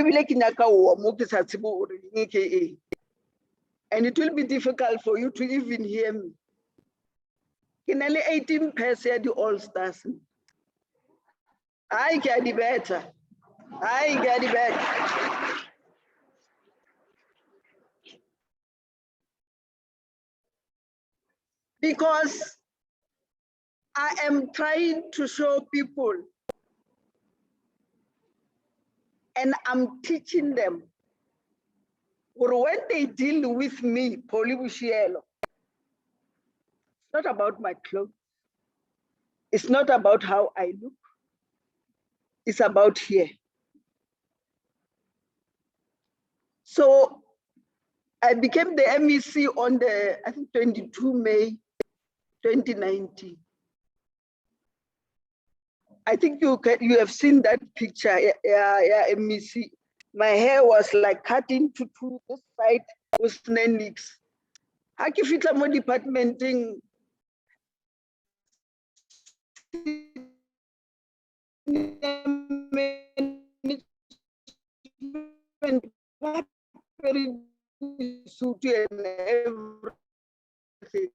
it will be difficult for you to even hear me. In only 18 percent the all stars. I get it better. I get it better. Because I am trying to show people, and I'm teaching them, or when they deal with me, Poli Bushielo, it's not about my clothes. It's not about how I look. It's about here. So I became the MEC on the, I think, 22 May 2019. I think you have seen that picture, yeah, MEC. My hair was like cut into two, this side was Nenix. Hakifita mo departmenting. Very suit and everything.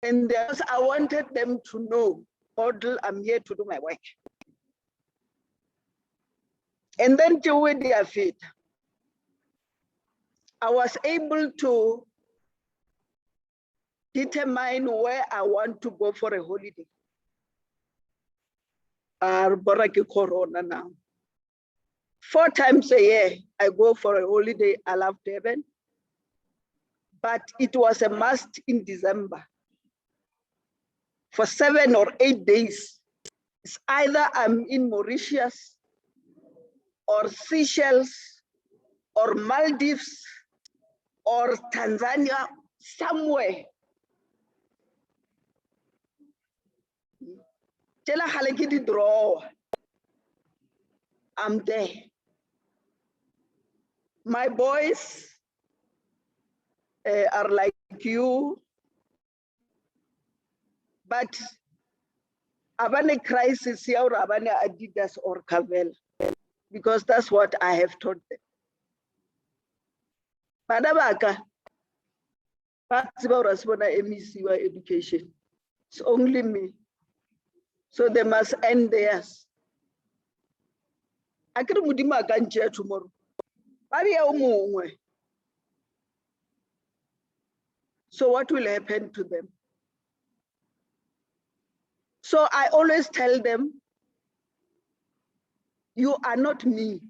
And I wanted them to know, Model, I'm here to do my work. And then to with their feet, I was able to determine where I want to go for a holiday. Corona now. 4 times a year, I go for a holiday. I love Devon, but it was a must in December. For 7 or 8 days, it's either I'm in Mauritius or Seychelles or Maldives or Tanzania, somewhere. I'm there. My boys are like you, but Abane crisis here or Abane Adidas or Cavell, because that's what I have taught them. Madabaka, education. It's only me. So they must end theirs. I can't mudima ganche tomorrow. So what will happen to them? So I always tell them, you are not me.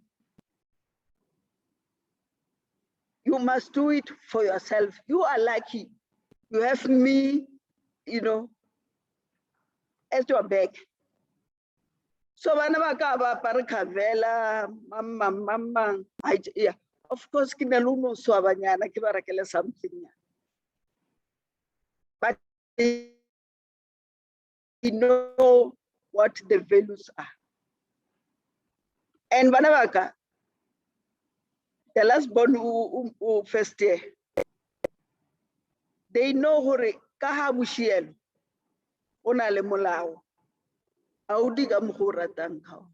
You must do it for yourself. You are lucky. You have me, you know, as your back. So whenever mama, yeah, of course, kinaluno so abanyana kibarakele something. But you know what the values are. And whenever the last born who first year, they know who kahamushiel onale mulao. Audiga mhura tankao.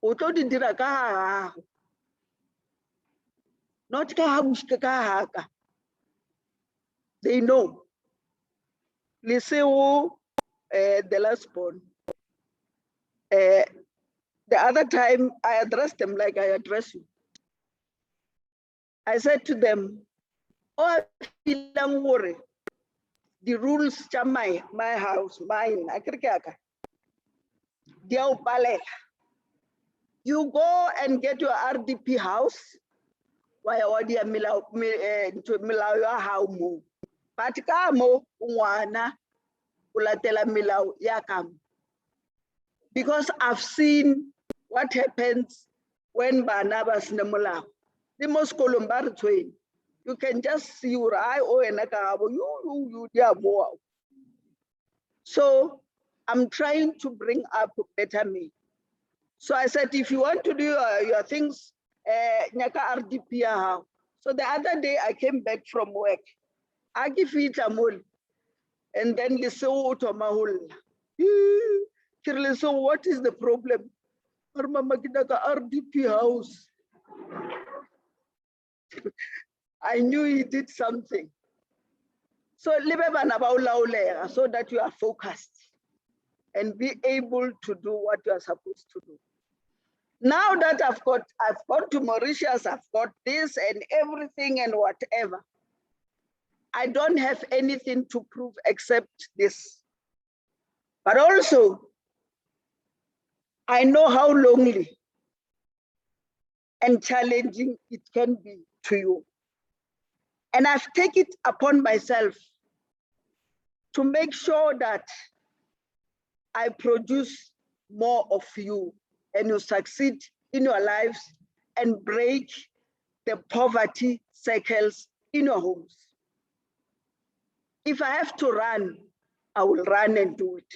Utodi dira kaha. Not kahamushka kahaka. They know. Liseu the last born. The other time I addressed them like I address you. I said to them, oh, don't worry. The rules are my house, mine. You go and get your RDP house. Why would you milau your house? But kamo wana ulatela milau yakam. Because I've seen what happens when Barnabas Nemulau. The most Columbar train. You can just see your eye or an you So I'm trying to bring up better me. So I said, if you want to do your things, nyaka RDP. So the other day I came back from work. I give it a mole. And then they say, oh, so what is the problem? RDP house. I knew he did something. So so that you are focused and be able to do what you are supposed to do. Now that I've gone to Mauritius, I've got this and everything and whatever. I don't have anything to prove except this. But also, I know how lonely and challenging it can be to you. And I've taken it upon myself to make sure that I produce more of you and you succeed in your lives and break the poverty circles in your homes. If I have to run, I will run and do it.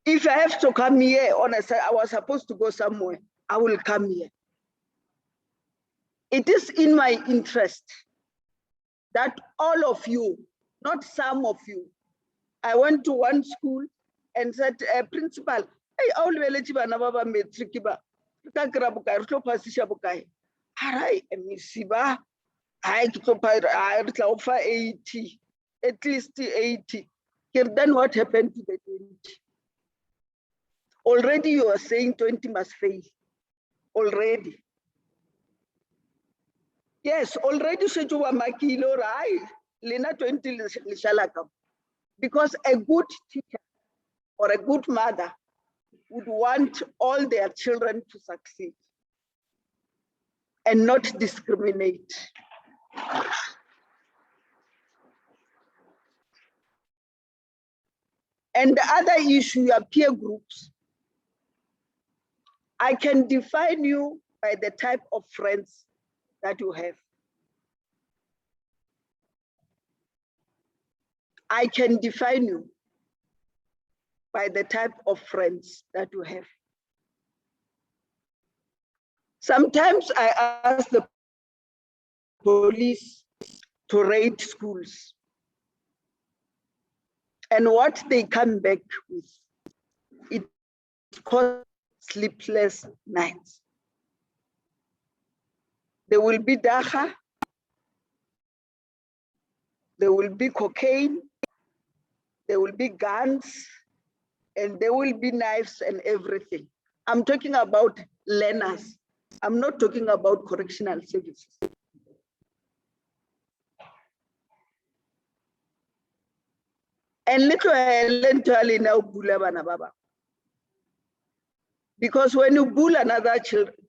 If I have to come here, honestly, I was supposed to go somewhere, I will come here. It is in my interest that all of you, not some of you, I went to one school and said, principal, hey, all the bana ba ba matric ba, ka kra bokae, re tlo passisha bokae. Harai, emisiba, I tla offer 80, at least 80. Then what happened to the 20? Already you are saying 20 must fail. Already. Yes, already Shejuwa Makilo Rai, Lena 20 Lishalaka. Because a good teacher or a good mother would want all their children to succeed and not discriminate. And the other issue are peer groups. I can define you by the type of friends that you have. I can define you by the type of friends that you have. Sometimes I ask the police to raid schools. And what they come back with, it causes sleepless nights. There will be dacha, there will be cocaine, there will be guns, and there will be knives and everything. I'm talking about learners. I'm not talking about correctional services. And little eventually now bula bana baba. Because when you bull another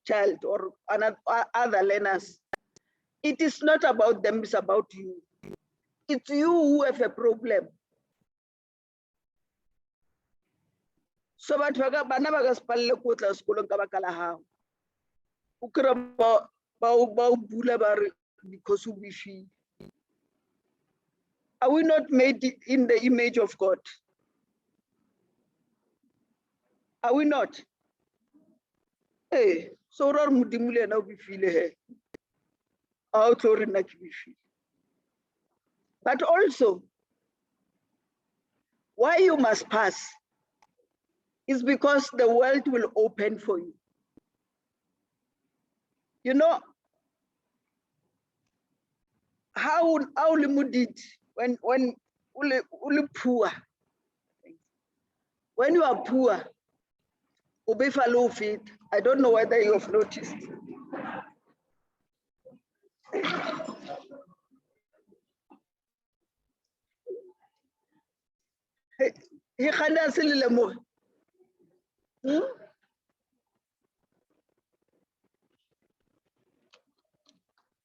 child or another, other learners, it is not about them, it's about you. It's you who have a problem. So but bana baga spalle kotla sekolong ka baka la hao. O kra ba bula ba re because we feel. Are we not made in the image of God? Are we not? Hey, so rar mudimule na we feel he. Out or na we feel. But also, why you must pass is because the world will open for you. You know, how Limu did when poor. When you are poor, Obefa low feet. I don't know whether you have noticed. He can't answer the more.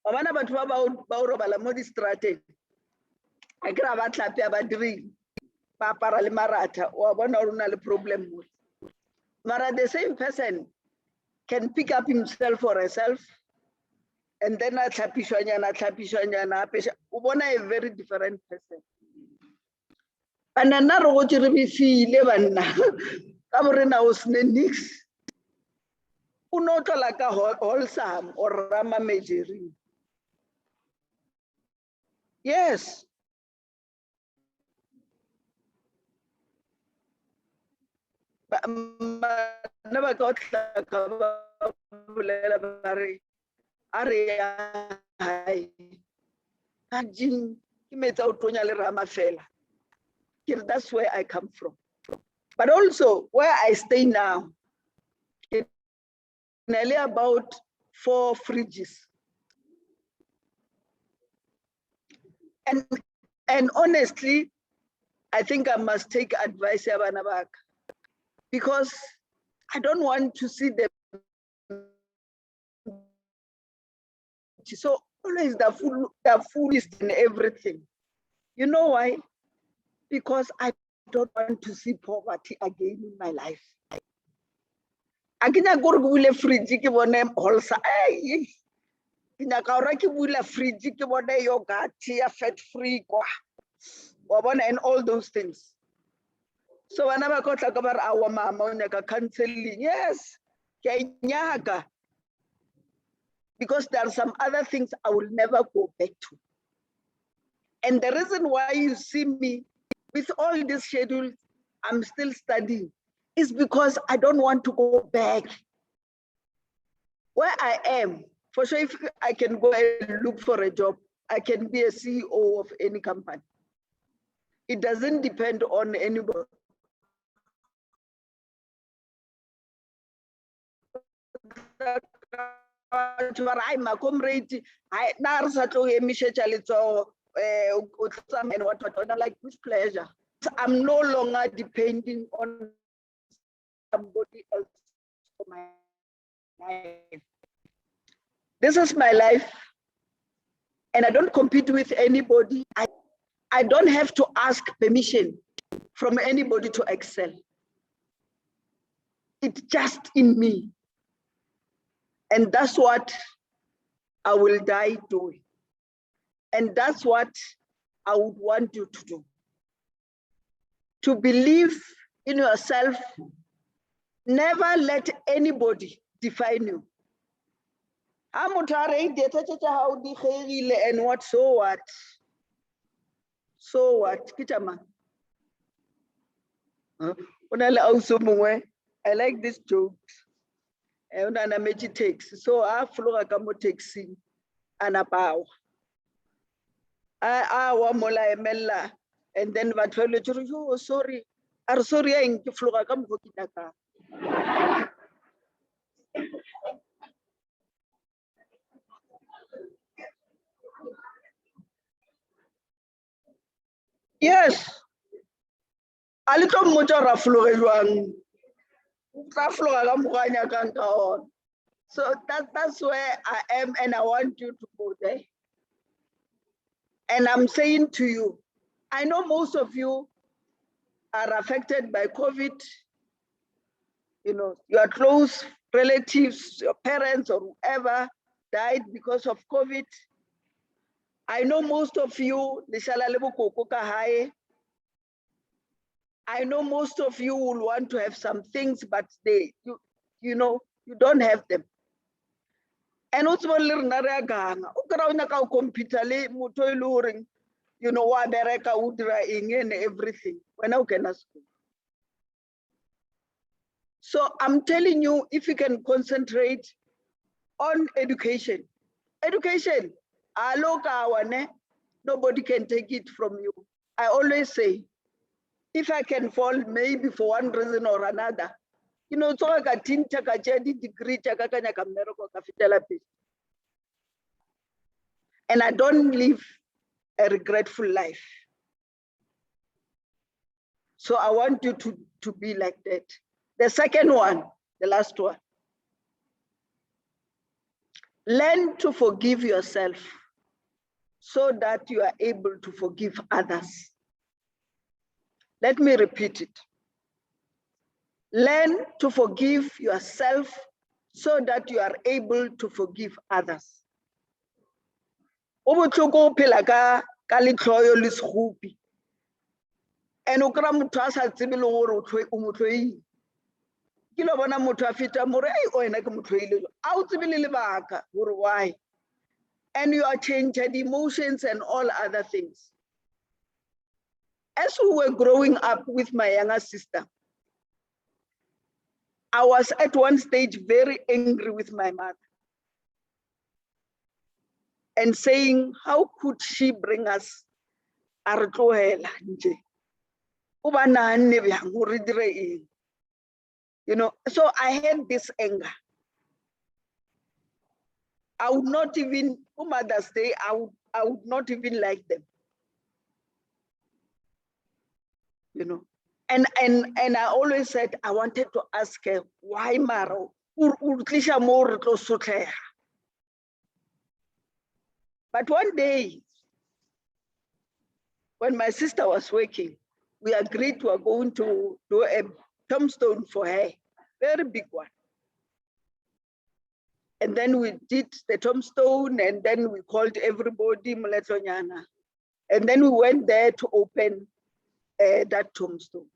Abana batho ba robala mo di-strateng a kry-a ba tlhape ba drill ba apara le maratha wa bona gore o na le problem mo. Mara the same person can pick up himself or herself and then a tlhapishwanyana apesha o bona a very different person. Banana re go re befile banna ka bo rena o sne nix o no tlola ka wholesome or rama majoring. Yes. Never got that's where I come from. But also where I stay now, nearly about 4 fridges. And honestly, I think I must take advice ya bana ba ka, because I don't want to see them. So always the foolish in everything. You know why? Because I don't want to see poverty again in my life. Akina go bule fridge ke bone holsa ai. Kina ka ora ke bula fridge ke bone yogurt ya fat free kwa. Wa bona and all those things. So when I got about our mama counseling, yes, because there are some other things I will never go back to. And the reason why you see me with all these schedules, I'm still studying, is because I don't want to go back. Where I am, for sure, if I can go and look for a job, I can be a CEO of any company. It doesn't depend on anybody. My comrade, I now and what like with pleasure. I'm no longer depending on somebody else for my life. This is my life, and I don't compete with anybody. I don't have to ask permission from anybody to excel. It's just in me. And that's what I will die doing. And that's what I would want you to do. To believe in yourself, never let anybody define you. And what, so what? So what? I like this joke. And I make it takes. So I flow a taxi and a power. I want mola emella. And then what tell you, sorry. I'm sorry, I ain't flow a come. Yes. A little motor of flow. So that's where I am, and I want you to go there. And I'm saying to you, I know most of you are affected by COVID. You know, your close relatives, your parents or whoever died because of COVID. I know most of you, I know most of you will want to have some things, but you know, you don't have them. And also, you know, and everything. So I'm telling you, if you can concentrate on education, nobody can take it from you. I always say, if I can fall, maybe for one reason or another, you know, so I got degree, and I don't live a regretful life. So I want you to be like that. The second one, the last one. Learn to forgive yourself so that you are able to forgive others. Let me repeat it. Learn to forgive yourself so that you are able to forgive others. And ukra motho a sa tsebe le gore o motho ke lo bona motho a feta more o ena ke motho ile a o tsebe le lebaka gore why, and you are changed emotions and all other things. As we were growing up with my younger sister, I was at one stage very angry with my mother and saying, how could she bring us a re tlohela nje? You know, so I had this anger. I would not even, Mother's Day, I would not even like them. you know. And I always said I wanted to ask her why Maro. But one day, when my sister was working, we agreed we were going to do a tombstone for her, very big one. And then we did the tombstone, and then we called everybody, Mletonyana. And then we went there to open that tombstone.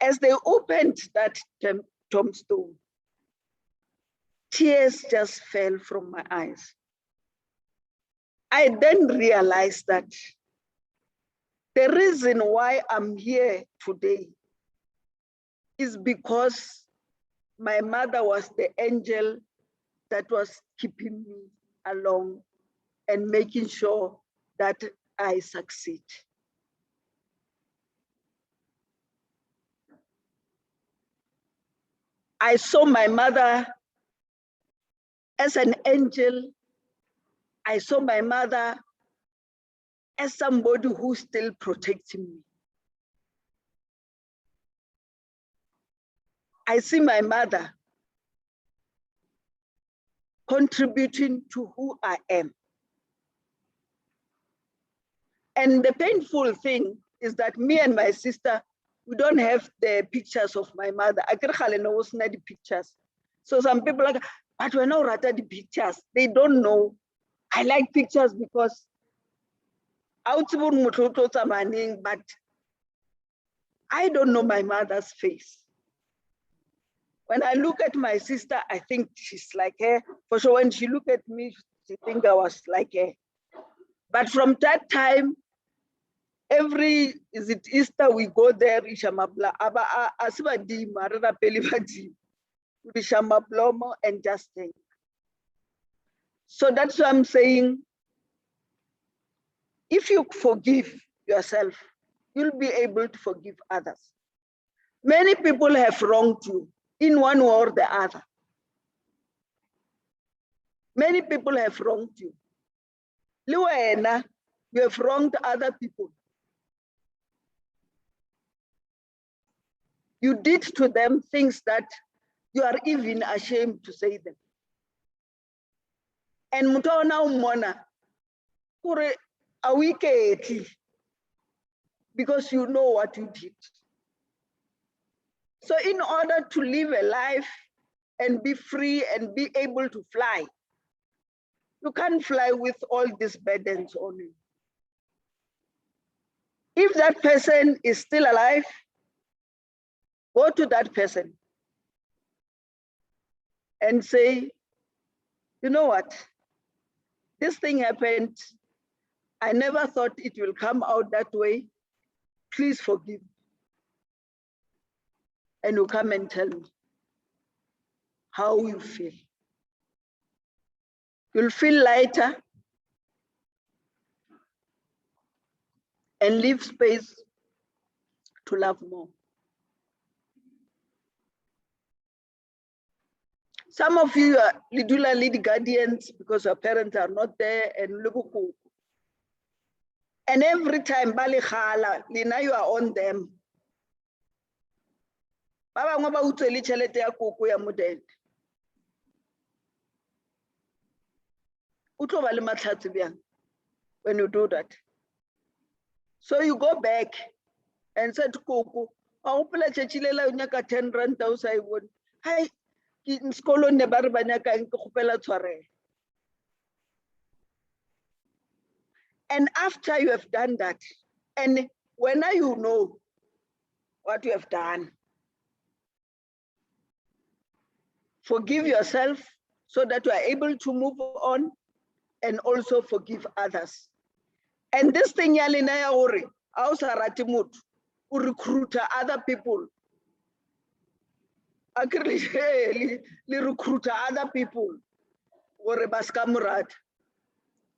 As they opened that tombstone, tears just fell from my eyes. I then realized that the reason why I'm here today is because my mother was the angel that was keeping me along and making sure that I succeed. I saw my mother as an angel. I saw my mother as somebody who's still protecting me. I see my mother contributing to who I am. And the painful thing is that me and my sister, we don't have the pictures of my mother. I can't know the pictures. So some people are like, but we're not rather the pictures. They don't know. I like pictures because but I don't know my mother's face. When I look at my sister, I think she's like her. For sure, when she look at me, she think I was like her. But from that time, every, is it Easter, we go there, and just think. So that's why I'm saying, if you forgive yourself, you'll be able to forgive others. Many people have wronged you in one way or the other. Many people have wronged you. Luena, you have wronged other people. You did to them things that you are even ashamed to say them. And mutona umona, kure awike, because you know what you did. So in order to live a life and be free and be able to fly, you can't fly with all these burdens on you. If that person is still alive, go to that person and say, you know what? This thing happened. I never thought it will come out that way. Please forgive. And you come and tell me how you feel. You'll feel lighter and leave space to love more. Some of you are lead guardians because your parents are not there and lubuku. And every time Bali Khala, Lina, you are on them. Baba ngoba utswele tšhelete ya koko ya modende. O tlo ba le matlhatsi bjang when you do that. So you go back and say to koko, a gopola tšatši le la o nyaka 10 rand o sa e bone. Hai, ke sekolong ne ba re ba nyaka eng ke kgopela tshwarelo. And after you have done that, and when you know what you have done, forgive yourself so that you are able to move on and also forgive others. And this thing, Yalina Yaori, also Ratimut, who recruit other people. Actually, recruit other people. Or Baskamurad.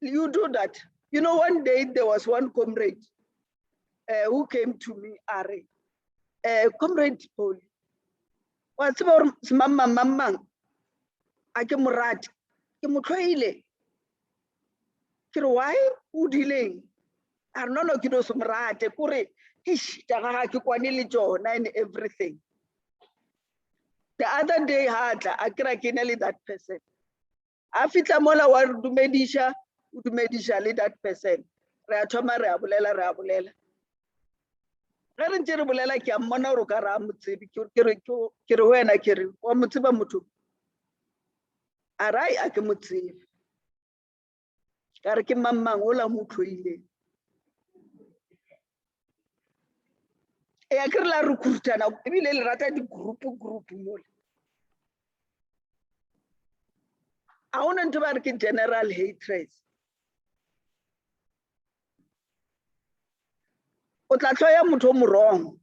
You do that. You know, one day there was one comrade who came to me, Are, comrade Paul. What's about Mama? I came rat. Why? Who dealing? a re no ke no se morate kore ish tja gaga ke kwane le tsona and everything. The other day hatla a kira ke ne le that person a fitla mola wa dumedisha o dumedisha le that person re a thoma re a bolela ge re ntse re bolela ke a mmona gore o ka re a motsebi ke re wena ke re wa motseba motho a rai a ke motsebi ka re ke mang ola mo tlhoile ya ke re la recruitana ebile le rata di group mola a ona ntho ba re ke general hatred o tla tlhoya motho mo wrong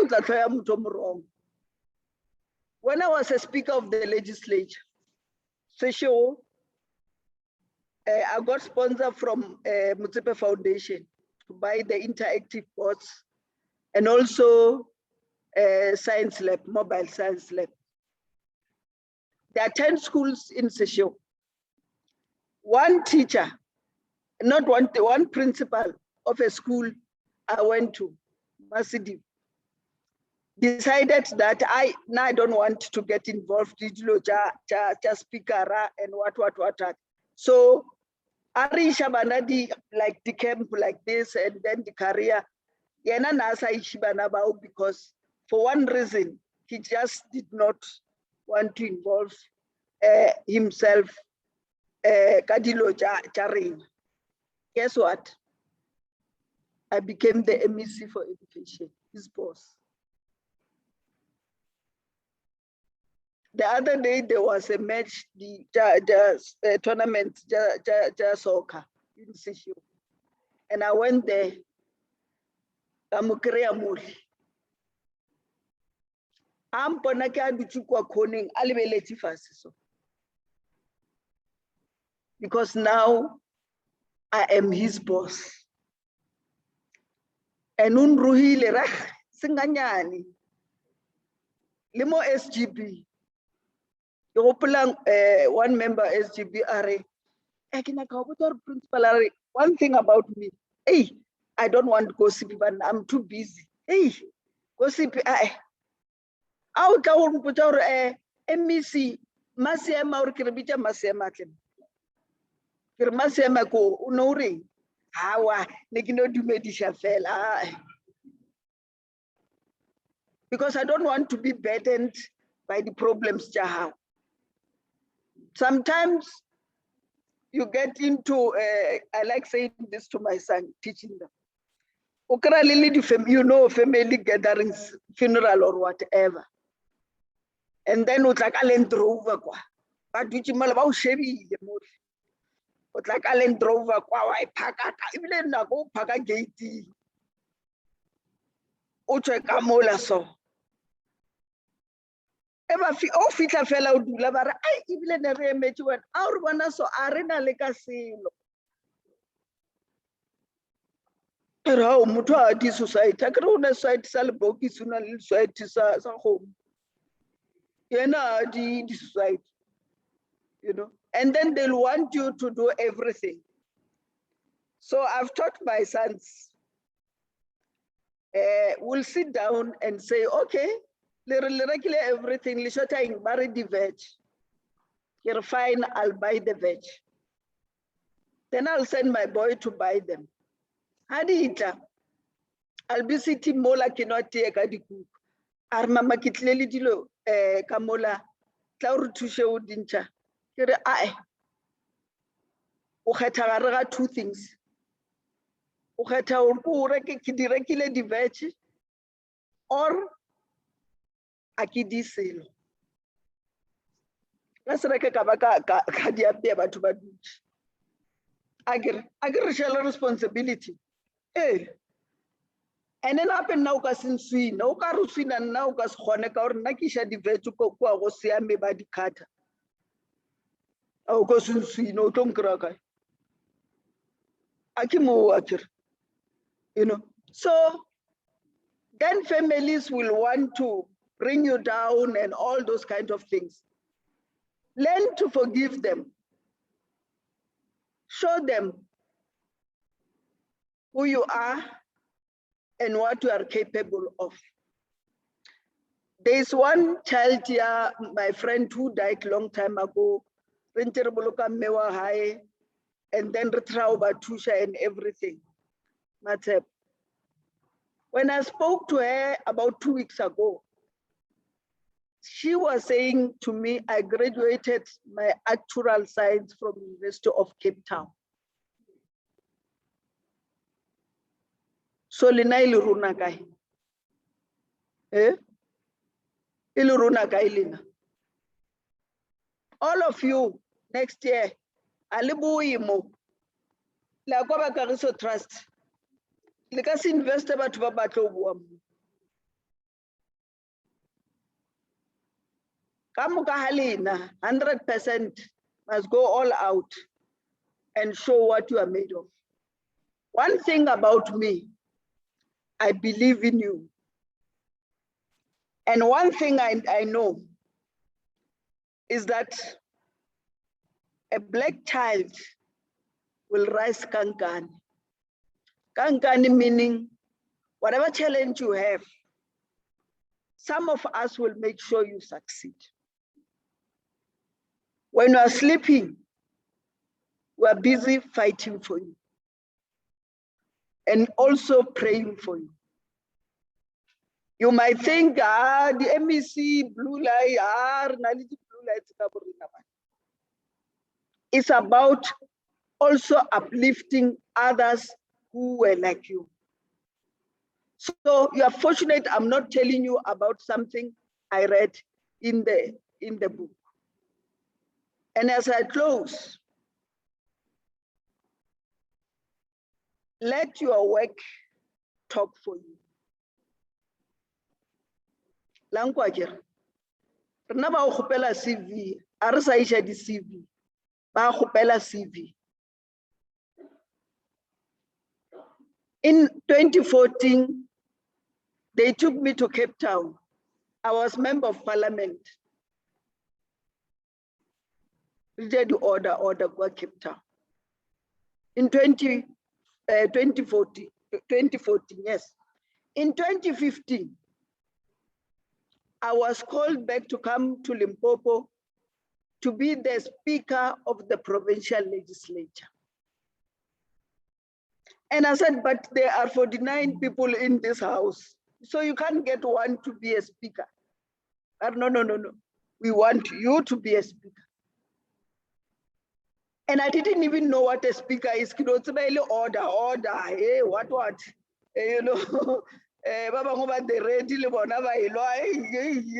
o tla tlhoya motho mo wrong. When I was a speaker of the legislature, Sesho, I got sponsor from Motsepe Foundation to buy the interactive boards and also science lab, mobile science lab. There are 10 schools in Sesho. One teacher, not one principal of a school I went to, Masidi, decided that I don't want to get involved in speaker and what. So Arisha Banadi like the camp like this and then the career. Yena nasa Ishibanabao because for one reason he just did not want to involve himself Kadilo Charin. Guess what? I became the MEC for education, his boss. The other day there was a match, the tournament, soccer in Sishu. And I went there. I'm because now I am his boss. And unruhi le singanyani limo SGB. One member SGB principal one thing about me. Hey, I don't want gossip, but I'm too busy. Hey, gossip. Out MEC, Masiema or Kiribita Masiema. Kirmasiema ko unori. Hawa, Negino do medisha fell. Because I don't want to be burdened by the problems Jaha. Sometimes you get into, I like saying this to my son, teaching them. You know, family gatherings, funeral or whatever. And then it's like Allen Drover. But which Malabao Chevy, but like Allen Drover, I pack even go pack a gate. Ocho Kamola so. Eba fitla fela udula bara ai ibile ne re mechi wan aur bana so arena le kasilo era o mutho a di society akere una society sa le boki suna le society sa home yena di society, you know, and then they'll want you to do everything. So I've taught my sons we'll sit down and say, okay, regular everything, Lishota bury the veg. You're fine, I'll buy the veg. Then I'll send my boy to buy them. Hadita, I'll be sitting mola cannot take a cook. Armama kitleli dilo kamola, Claur Tushe Udincha. Kere I Uhetaraga 2 things. Uheta ureke kidirekile the veg or akidiselo. Let's reke kabaka kadiabia batubaduch. Agir share responsibility. Eh. And then happen now kasin sui, no karusina now kas honeka or nakisha di vetu kwa gosia me badi kata. Au kosun sui no tonkraka. Akimu akir. You know. So then families will want to bring you down and all those kinds of things. Learn to forgive them. Show them who you are and what you are capable of. There is one child here, my friend who died long time ago, and then Batusha and everything. Matep. When I spoke to her about 2 weeks ago, she was saying to me, I graduated my actuarial science from University of Cape Town. So lina iliruna kai. Iliruna kai lina. All of you next year, alibu imo. La kwa bakariso trust. Likasi investor batu babato buamu. Kamuka halina, 100% must go all out and show what you are made of. One thing about me, I believe in you. And one thing I know is that a black child will rise kankani. Kankani meaning whatever challenge you have, some of us will make sure you succeed. When you are sleeping, we are busy fighting for you and also praying for you. You might think, the MEC blue light, blue lights. It's about also uplifting others who were like you. So you are fortunate I'm not telling you about something I read in the book. And as I close, let your work talk for you. Langwajer, renaba o khopela CV, arisa isha di CV, ba khopela CV. In 2014, they took me to Cape Town. I was member of parliament. We did order go Cape Town. In 2014, yes. In 2015, I was called back to come to Limpopo to be the speaker of the provincial legislature. And I said, but there are 49 people in this house, so you can't get one to be a speaker. But no. We want you to be a speaker. And I didn't even know what a speaker is. Order. Hey, what? Hey, you know, you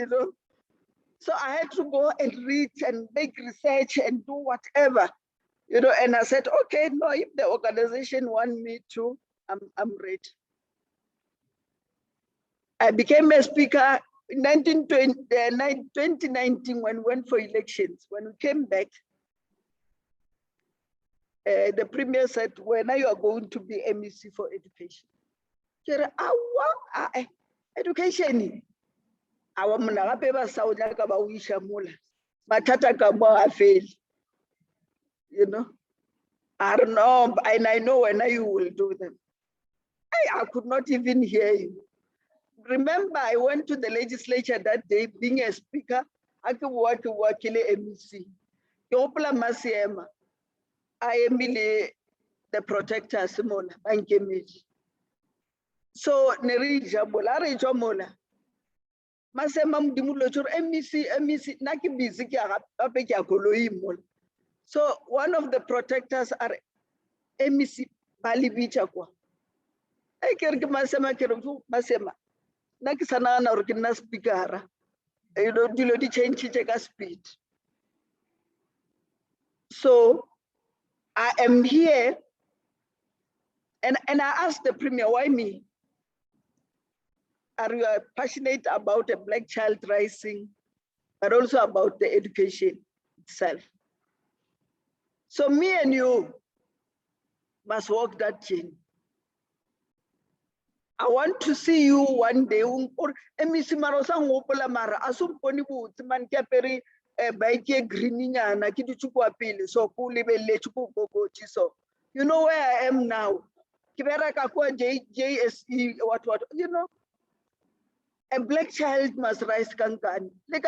know. So I had to go and read and make research and do whatever, you know. And I said, okay, no, if the organization want me to, I'm ready. I became a speaker in 2019 when we went for elections. When we came back, the premier said, when are you going to be MEC for education? Education. Our paper Saudi you know. I don't know, and I know when you will do them. I could not even hear you. Remember, I went to the legislature that day, being a speaker. I could work in MEC. Yopla Masiema. I am the protector, Simona, and Kemiji. So, Nerija Bolare Jomola. Masemam Dimulachur, MEC, Naki Bizikia, Apekia Koloimol. So, one of the protectors are MEC Bali Bichakwa. I can give Masema Kerufu, Masema. Naki Sanana or Gina Speaker. You know, Dilodi change Chicheka speed. So, I am here, and I asked the premier, why me? Are you passionate about a black child rising, but also about the education itself? So me and you must walk that chain. I want to see you one day. Or emisi marosa ngopola mara asumponi bu timan kaperi baike greeninya na kitu chukua pili so kulibele chuku gogo chiso. You know where I am now. JSE, what, you know. A black child must rise kankani. I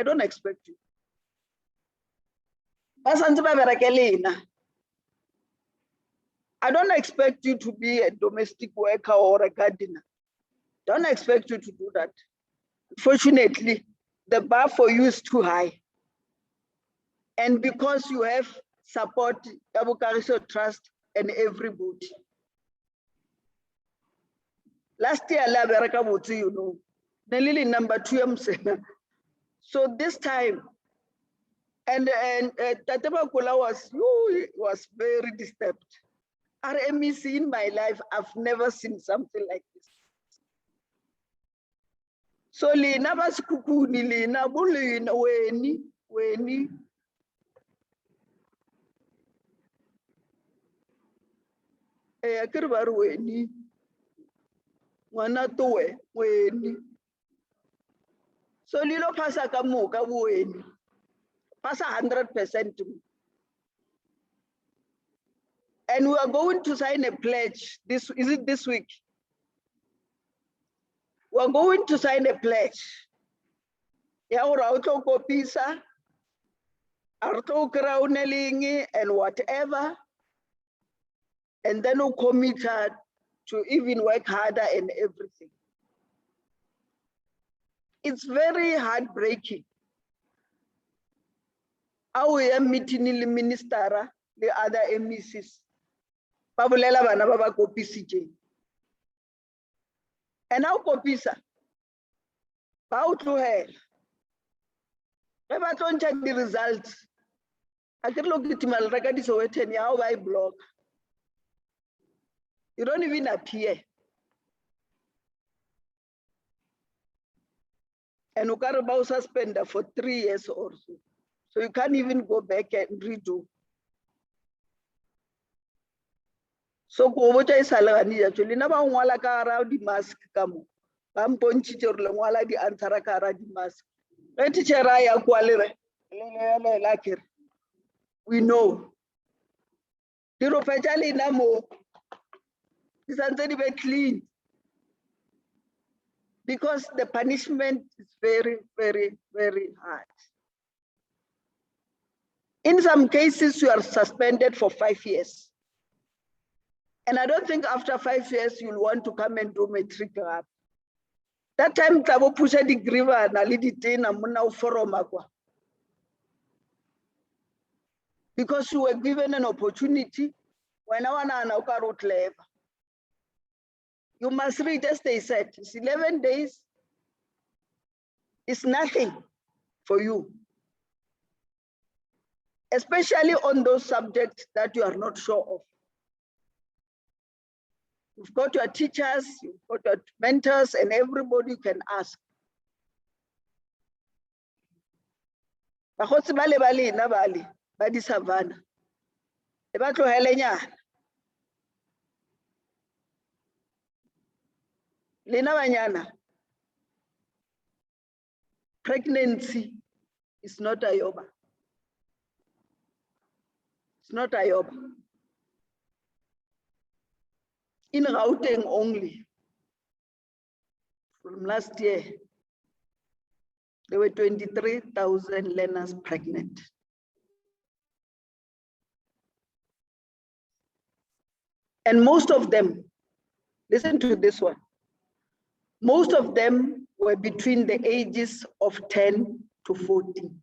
don't expect you. I don't expect you to be a domestic worker or a gardener. Don't expect you to do that. Fortunately, the bar for you is too high. And because you have support, Abu Karisho Trust and everybody. Last year, you know, Nelili number 2. So this time, and Tateba Kula was very disturbed. RMEC in my life, I've never seen something like this. So Lina was kukuni, Lina bulina, weni. Akirbaru weni. Wanatoe weni. So Lilo pasa kamuka weni. Pasa 100% to me. And we are going to sign a pledge. Is it this week? We are going to sign a pledge. Ya auto kopisa, auto crownelingi and whatever. And then we commit to even work harder and everything. It's very heartbreaking. How we are meeting the minister, the other MECs. Babulela bana baba kopi CJ. And now kopisa. Bow to hell. Never don't check the results. I can look at my record so waiting how I blog. You don't even appear. And you got about suspender for 3 years or so. So you can't even go back and redo. So Kovocha is Salani actually never wala kara di mask kamu. Ponchi chorla wala di antara kara di mask. Teacher ya kwalire. We know. Diro pejali namo. Is very clean. Because the punishment is very, very, very hard. In some cases, you are suspended for 5 years. And I don't think after 5 years, you'll want to come and do matric up. That time, Tabo Pusha di Griva, Nalidi na Muna Forum Aqua. Because you were given an opportunity when I want to wrote leave. You must read, as they said, it's 11 days. It's nothing for you. Especially on those subjects that you are not sure of. You've got your teachers, you've got your mentors, and everybody you can ask. Badi Savannah. Ebato Helena. Lena Wanyana. Pregnancy is not a yoba. It's not a yoba. In Gauteng only, from last year, there were 23,000 learners pregnant. And most of them, listen to this one, most of them were between the ages of 10 to 14.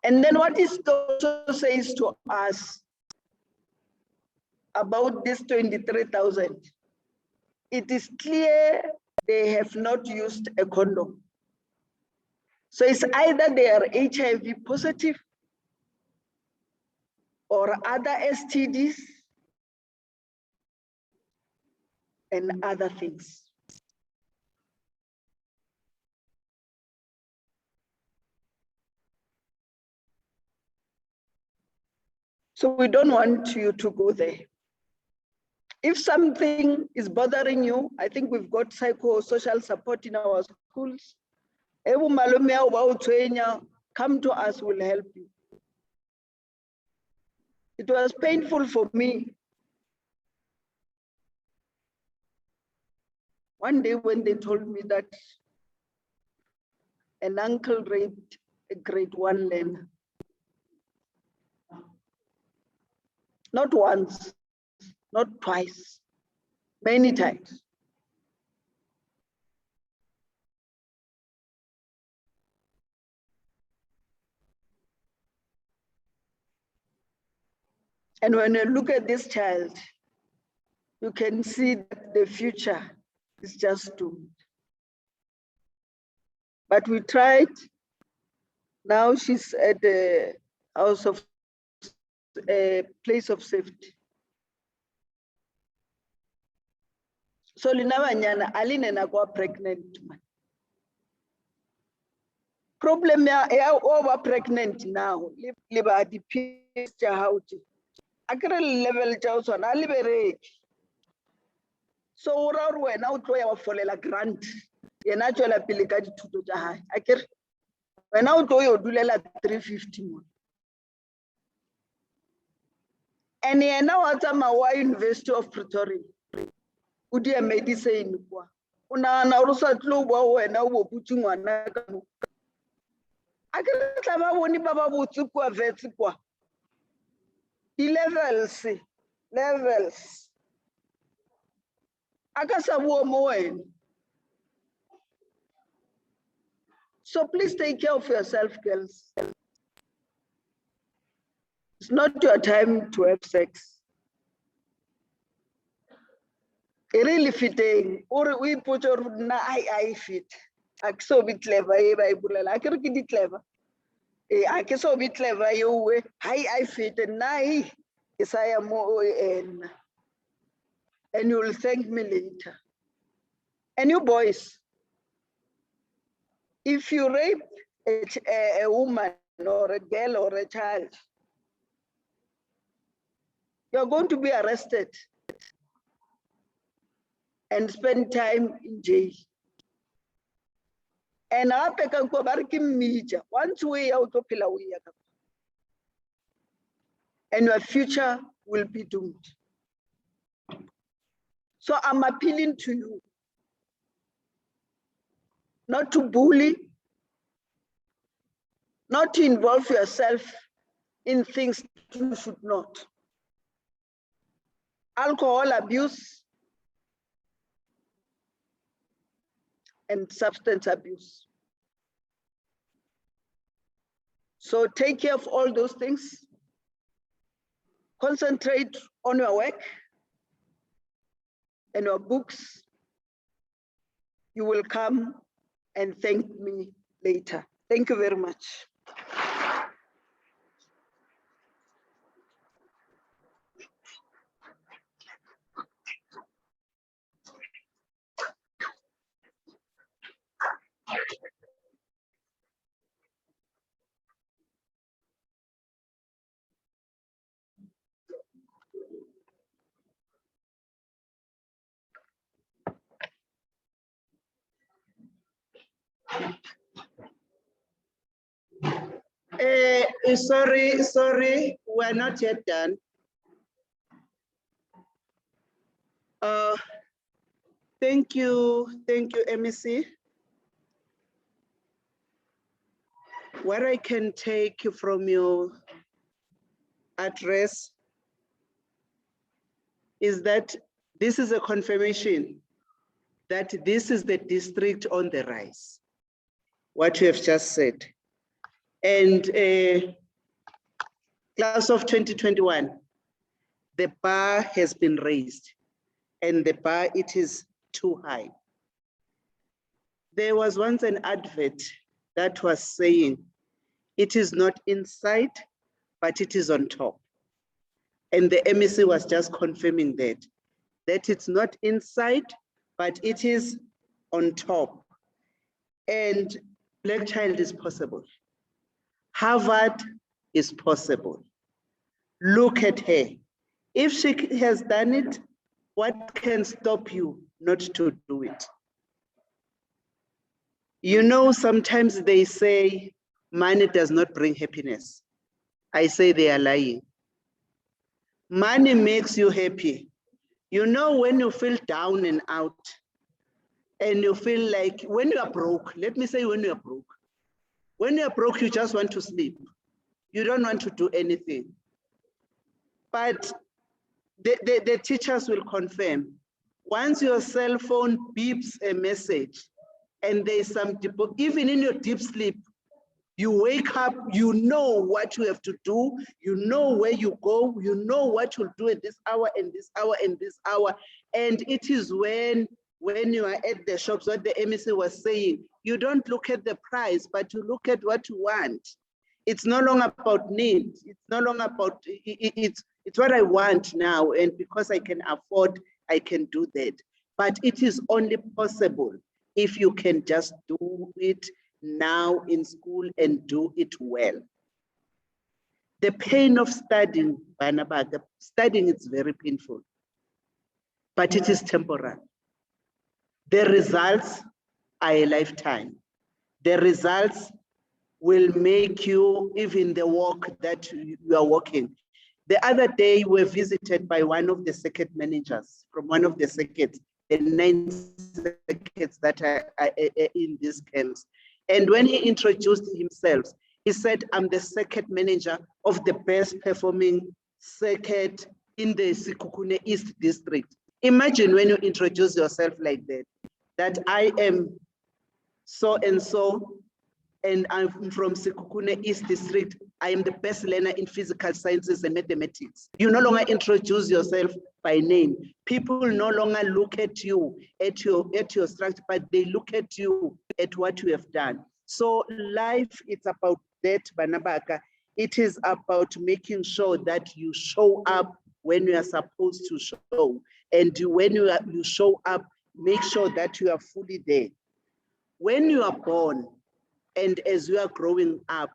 And then what it also says to us about this 23,000, it is clear they have not used a condom. So it's either they are HIV positive or other STDs and other things. So we don't want you to go there. If something is bothering you, I think we've got psychosocial support in our schools. Ebu malume au ba utwenya, come to us, we'll help you. It was painful for me. One day when they told me that an uncle raped a grade 1 learner. Not once, not twice, many times. And when you look at this child, you can see that the future is just doomed. But we tried. Now she's at the house of a place of safety. So linabanyana aline na kwa pregnant man. Problem ya over pregnant now. Liba di picture how to. Akere level chauso na liberate. So ura ruwe na utwa ya wafolela grant. Yenacho la pilikaji tuto jaha. Akere. When I do you do 350 more. And now at Mawa University of Pretoria, would you medicine? Una na urusa tlubo we na ubo puchungu anaka. Akira tama woni baba butu kwa veti kwa. The levels. Akasa wo moen. So please take care of yourself, girls. It's not your time to have sex. It really fitting. Or we put your na I fit. I so be clever. I can get it clever. I can so be clever. You I fit and I is I am more and you will thank me later. And you boys. If you rape a woman or a girl or a child, you're going to be arrested and spend time in jail. And once we out of and your future will be doomed. So I'm appealing to you not to bully, not to involve yourself in things you should not. Alcohol abuse and substance abuse. So take care of all those things. Concentrate on your work and your books. You will come and thank me later. Thank you very much. Sorry, we're not yet done. Thank you, MEC. What I can take from your address is that this is a confirmation that this is the district on the rise, what you have just said. And class of 2021, the bar has been raised and the bar, it is too high. There was once an advert that was saying, it is not inside, but it is on top. And the MEC was just confirming that it's not inside, but it is on top. And Black Child is possible. Harvard is possible. Look at her. If she has done it, what can stop you not to do it? You know, sometimes they say money does not bring happiness. I say they are lying. Money makes you happy. You know, when you feel down and out, and you feel like when you are broke, let me say when you are broke. When you are broke, you just want to sleep. You don't want to do anything. But the teachers will confirm, once your cell phone beeps a message, and there's some, even in your deep sleep, you wake up, you know what you have to do, you know where you go, you know what you'll do at this hour and this hour and this hour. And it is when you are at the shops, what the MEC was saying, you don't look at the price, but you look at what you want. It's no longer about need. It's no longer about, it's what I want now. And because I can afford, I can do that. But it is only possible if you can just do it now in school and do it well. The pain of studying, Banabaka, studying is very painful, but it is temporary. The results are a lifetime. The results will make you even the walk that you are walking. The other day, we were visited by one of the circuit managers from one of the circuits, the 9 circuits that are in these camps. And when he introduced himself, he said, I'm the circuit manager of the best performing circuit in the Sekhukhune East District. Imagine when you introduce yourself like that, that I am so-and-so, and I'm from Sekhukhune East District. I am the best learner in physical sciences and mathematics. You no longer introduce yourself by name. People no longer look at you, at your structure, but they look at you at what you have done. So life, it's about that, Banabaka. It is about making sure that you show up when you are supposed to show. And when you show up, make sure that you are fully there. When you are born, and as you are growing up,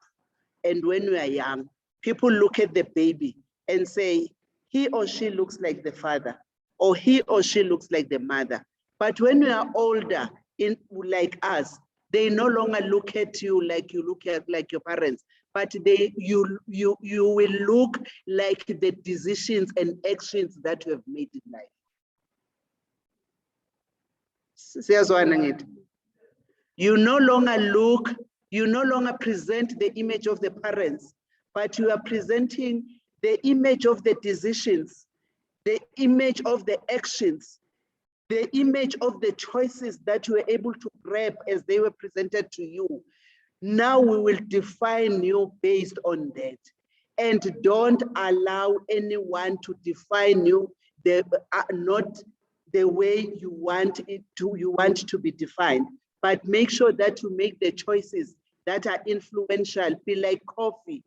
and when you are young, people look at the baby and say, he or she looks like the father, or he or she looks like the mother. But when you are older, like us, they no longer look at you like you look at like your parents, but you will look like the decisions and actions that you have made in life. You no longer present the image of the parents, but you are presenting the image of the decisions, the image of the actions, the image of the choices that you were able to grab as they were presented to you. Now we will define you based on that. And don't allow anyone to define you not the way you want to be defined. But make sure that you make the choices that are influential, be like coffee,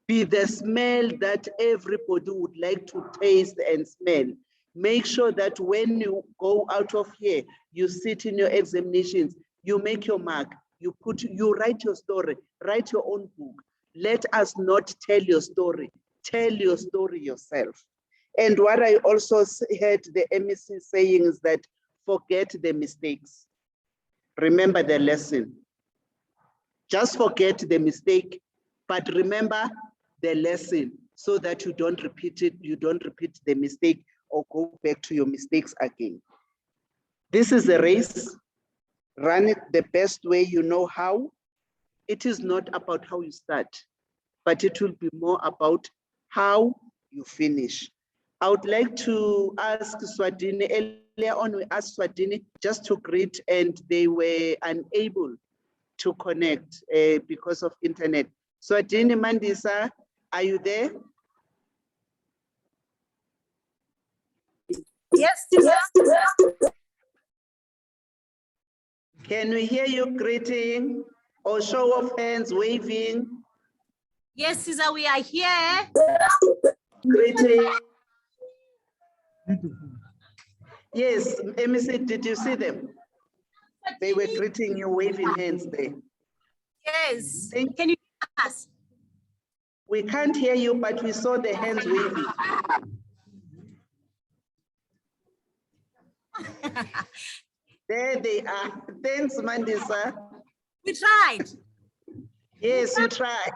be the smell that everybody would like to taste and smell. Make sure that when you go out of here, you sit in your examinations, you make your mark, you write your story, write your own book. Let us not tell your story yourself. And what I also heard the MEC saying is that forget the mistakes. Remember the lesson. Just forget the mistake, but remember the lesson so that you don't repeat it, you don't repeat the mistake or go back to your mistakes again. This is a race. Run it the best way you know how. It is not about how you start, but it will be more about how you finish. I would like to ask Swadini. Earlier on, we asked Swadini just to greet, and they were unable to connect because of internet. Swadini Mandisa, are you there? Yes, teacher. Can we hear you greeting or show of hands waving? Yes, Caesar, we are here. Greeting. Yes, MEC, did you see them? They were greeting you, waving hands there. Yes. Can you hear us? We can't hear you, but we saw the hands waving. There they are. Thanks, Mandisa. We tried. Yes, you tried.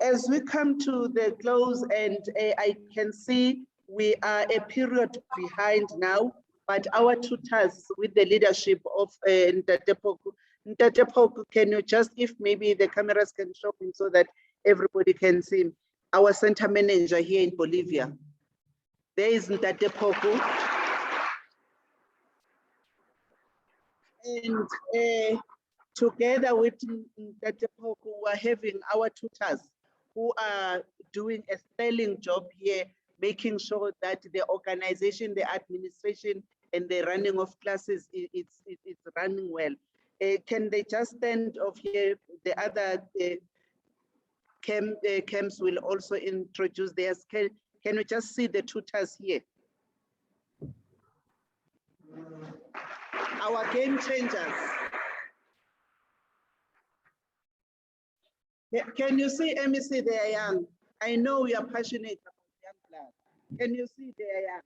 As we come to the close, and I can see we are a period behind now, but our tutors with the leadership of Ntate Poku. Ntate Poku, can you just, if maybe the cameras can show him so that everybody can see him, our center manager here in Bolivia. There is Ntate Poku. And together with Ntate Poku, we're having our tutors who are doing a sterling job here, making sure that the organization, the administration, and the running of classes, it's running well. Can they just stand off here? The other camps will also introduce theirs. Can we just see the tutors here? Our game changers. Can you see MEC? They are young. I know you are passionate about young blood. Can you see they are young?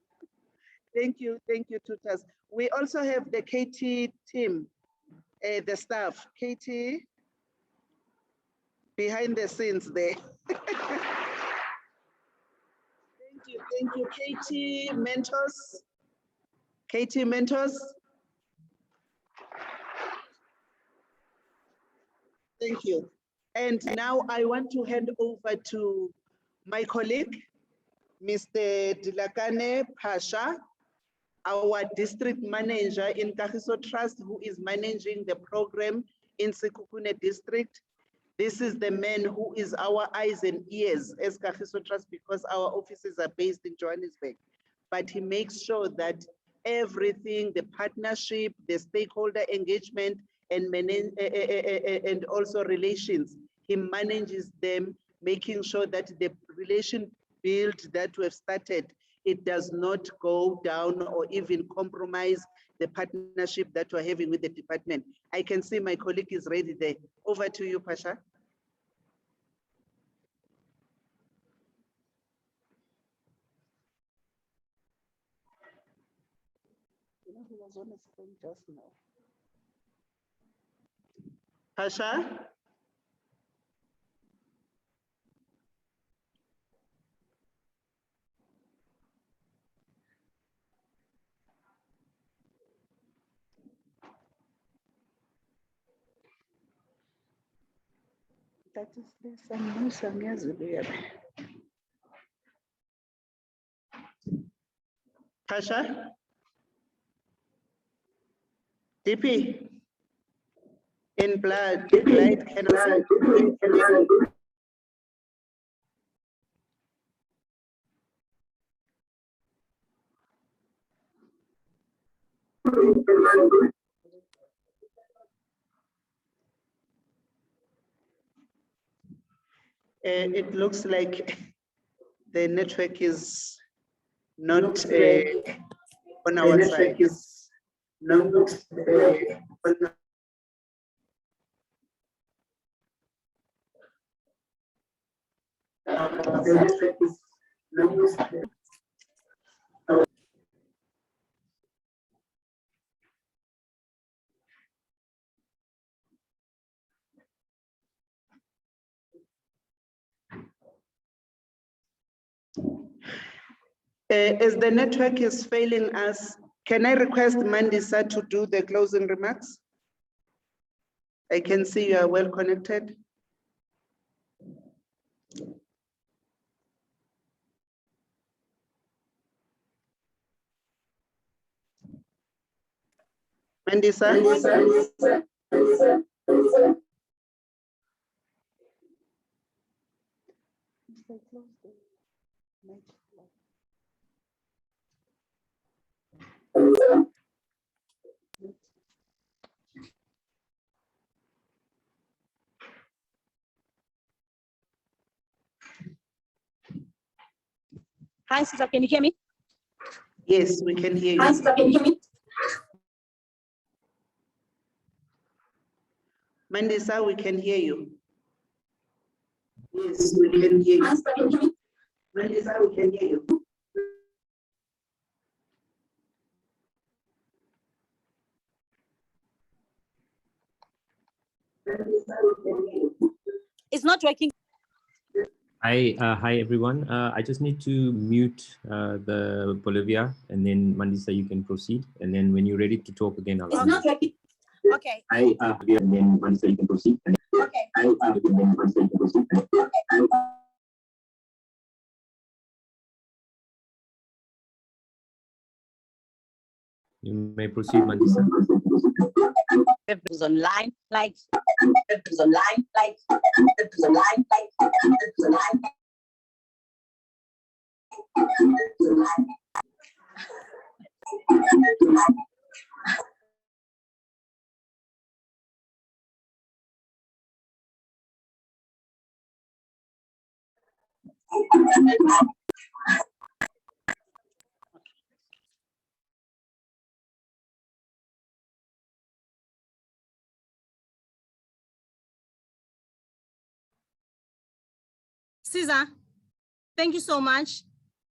Thank you, tutors. We also have the KT team, the staff. KT, behind the scenes there. Thank you, KT mentors. KT mentors. Thank you. And now I want to hand over to my colleague, Mr. Dilakane Pasha, our district manager in Kagiso Trust, who is managing the program in Sekhukhune district. This is the man who is our eyes and ears as Kagiso Trust, because our offices are based in Johannesburg. But he makes sure that everything, the partnership, the stakeholder engagement, and also relations, he manages them, making sure that the relation build that we have started, it does not go down or even compromise the partnership that we're having with the department. I can see my colleague is ready there. Over to you, Pasha. You know, he was on the screen just now. Pasha? That is the same. Pasha? DP? In blood, light cannot. It looks like the network is not on our side. As the network is failing us, can I request Mandisa to do the closing remarks? I can see you are well connected. Mandisa? Hi, Sister, can you hear me? Yes, we can hear you. Hi, Sister, can you hear me? Mandisa, we can hear you. Yes, we can hear you. Hi, Sister, can you hear me? Mandisa, we can hear you. It's not working. Hi everyone. I just need to mute the Bolivia, and then Mandisa, you can proceed. And then when you're ready to talk again, I'll. It's not working. Okay. And then Mandisa, you can proceed. Okay. You may proceed, Mandisa. It was online, like it was online, like it was online, like it was online. Caesar, thank you so much.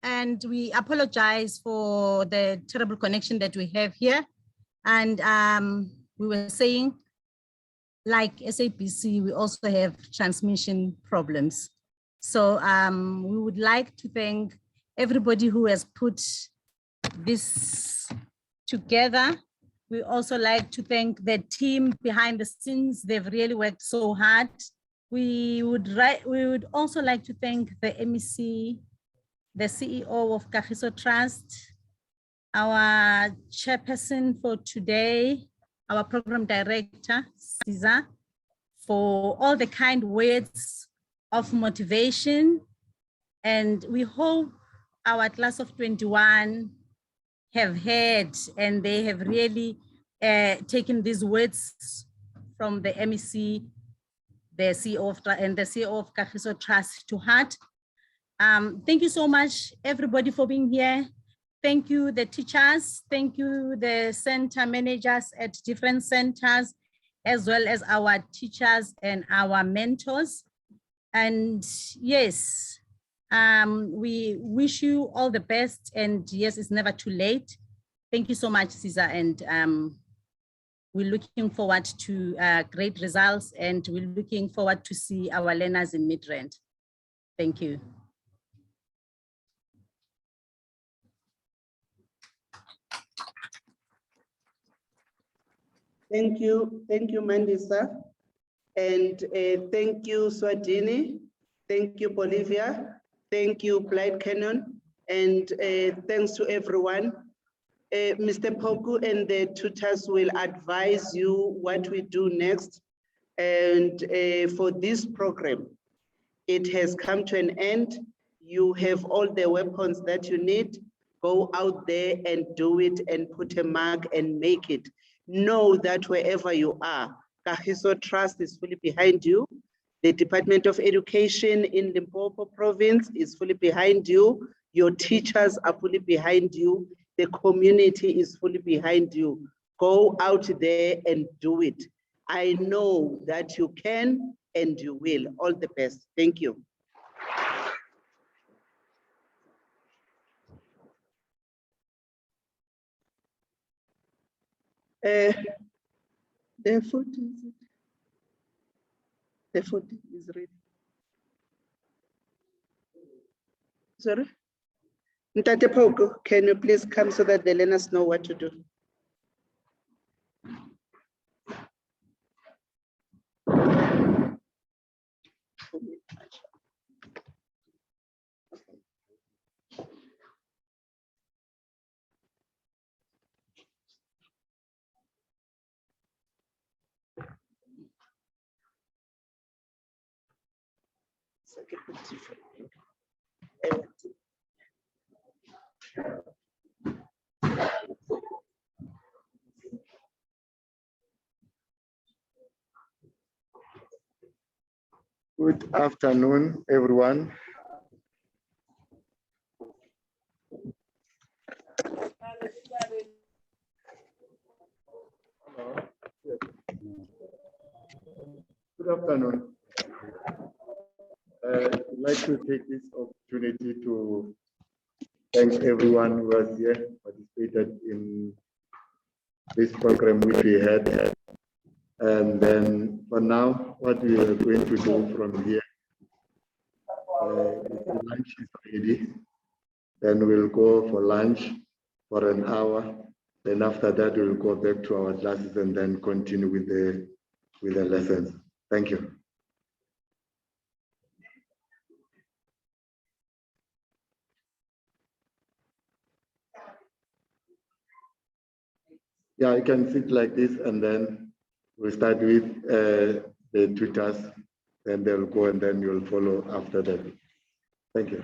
And we apologize for the terrible connection that we have here. And we were saying, like SABC, we also have transmission problems. So we would like to thank everybody who has put this together. We also like to thank the team behind the scenes. They've really worked so hard. We would also like to thank the MEC, the CEO of Kagiso Trust, our chairperson for today, our program director, Caesar, for all the kind words of motivation. And we hope our class of 21 have heard, and they have really taken these words from the MEC, the CEO of, and the CEO of Kagiso Trust to heart. Thank you so much, everybody, for being here. Thank you, the teachers. Thank you, the center managers at different centers, as well as our teachers and our mentors. And yes, we wish you all the best. And yes, it's never too late. Thank you so much, Caesar. And we're looking forward to great results, and we're looking forward to see our learners in Midrand. Thank you. Thank you, Mandisa. And thank you, Swadini. Thank you, Bolivia. Thank you, Blight Cannon. And thanks to everyone. Mr. Poku and the tutors will advise you what we do next. And for this program, it has come to an end. You have all the weapons that you need. Go out there and do it and put a mark and make it. Know that wherever you are, Kagiso Trust is fully behind you. The Department of Education in Limpopo province is fully behind you. Your teachers are fully behind you. The community is fully behind you. Go out there and do it. I know that you can and you will. All the best. Thank you. The food is ready. Sorry? Ntate Poku, can you please come so that the learners know what to do? Good afternoon, everyone. Good afternoon. I'd like to take this opportunity to thank everyone who was here, participated in this program which we had. And then for now, what we are going to do from here, lunch is ready. Then we'll go for lunch for an hour. Then after that, we'll go back to our classes and then continue with the lessons. Thank you. Yeah, you can sit like this, and then we'll start with the tutors, then they'll go, and then you'll follow after that. Thank you.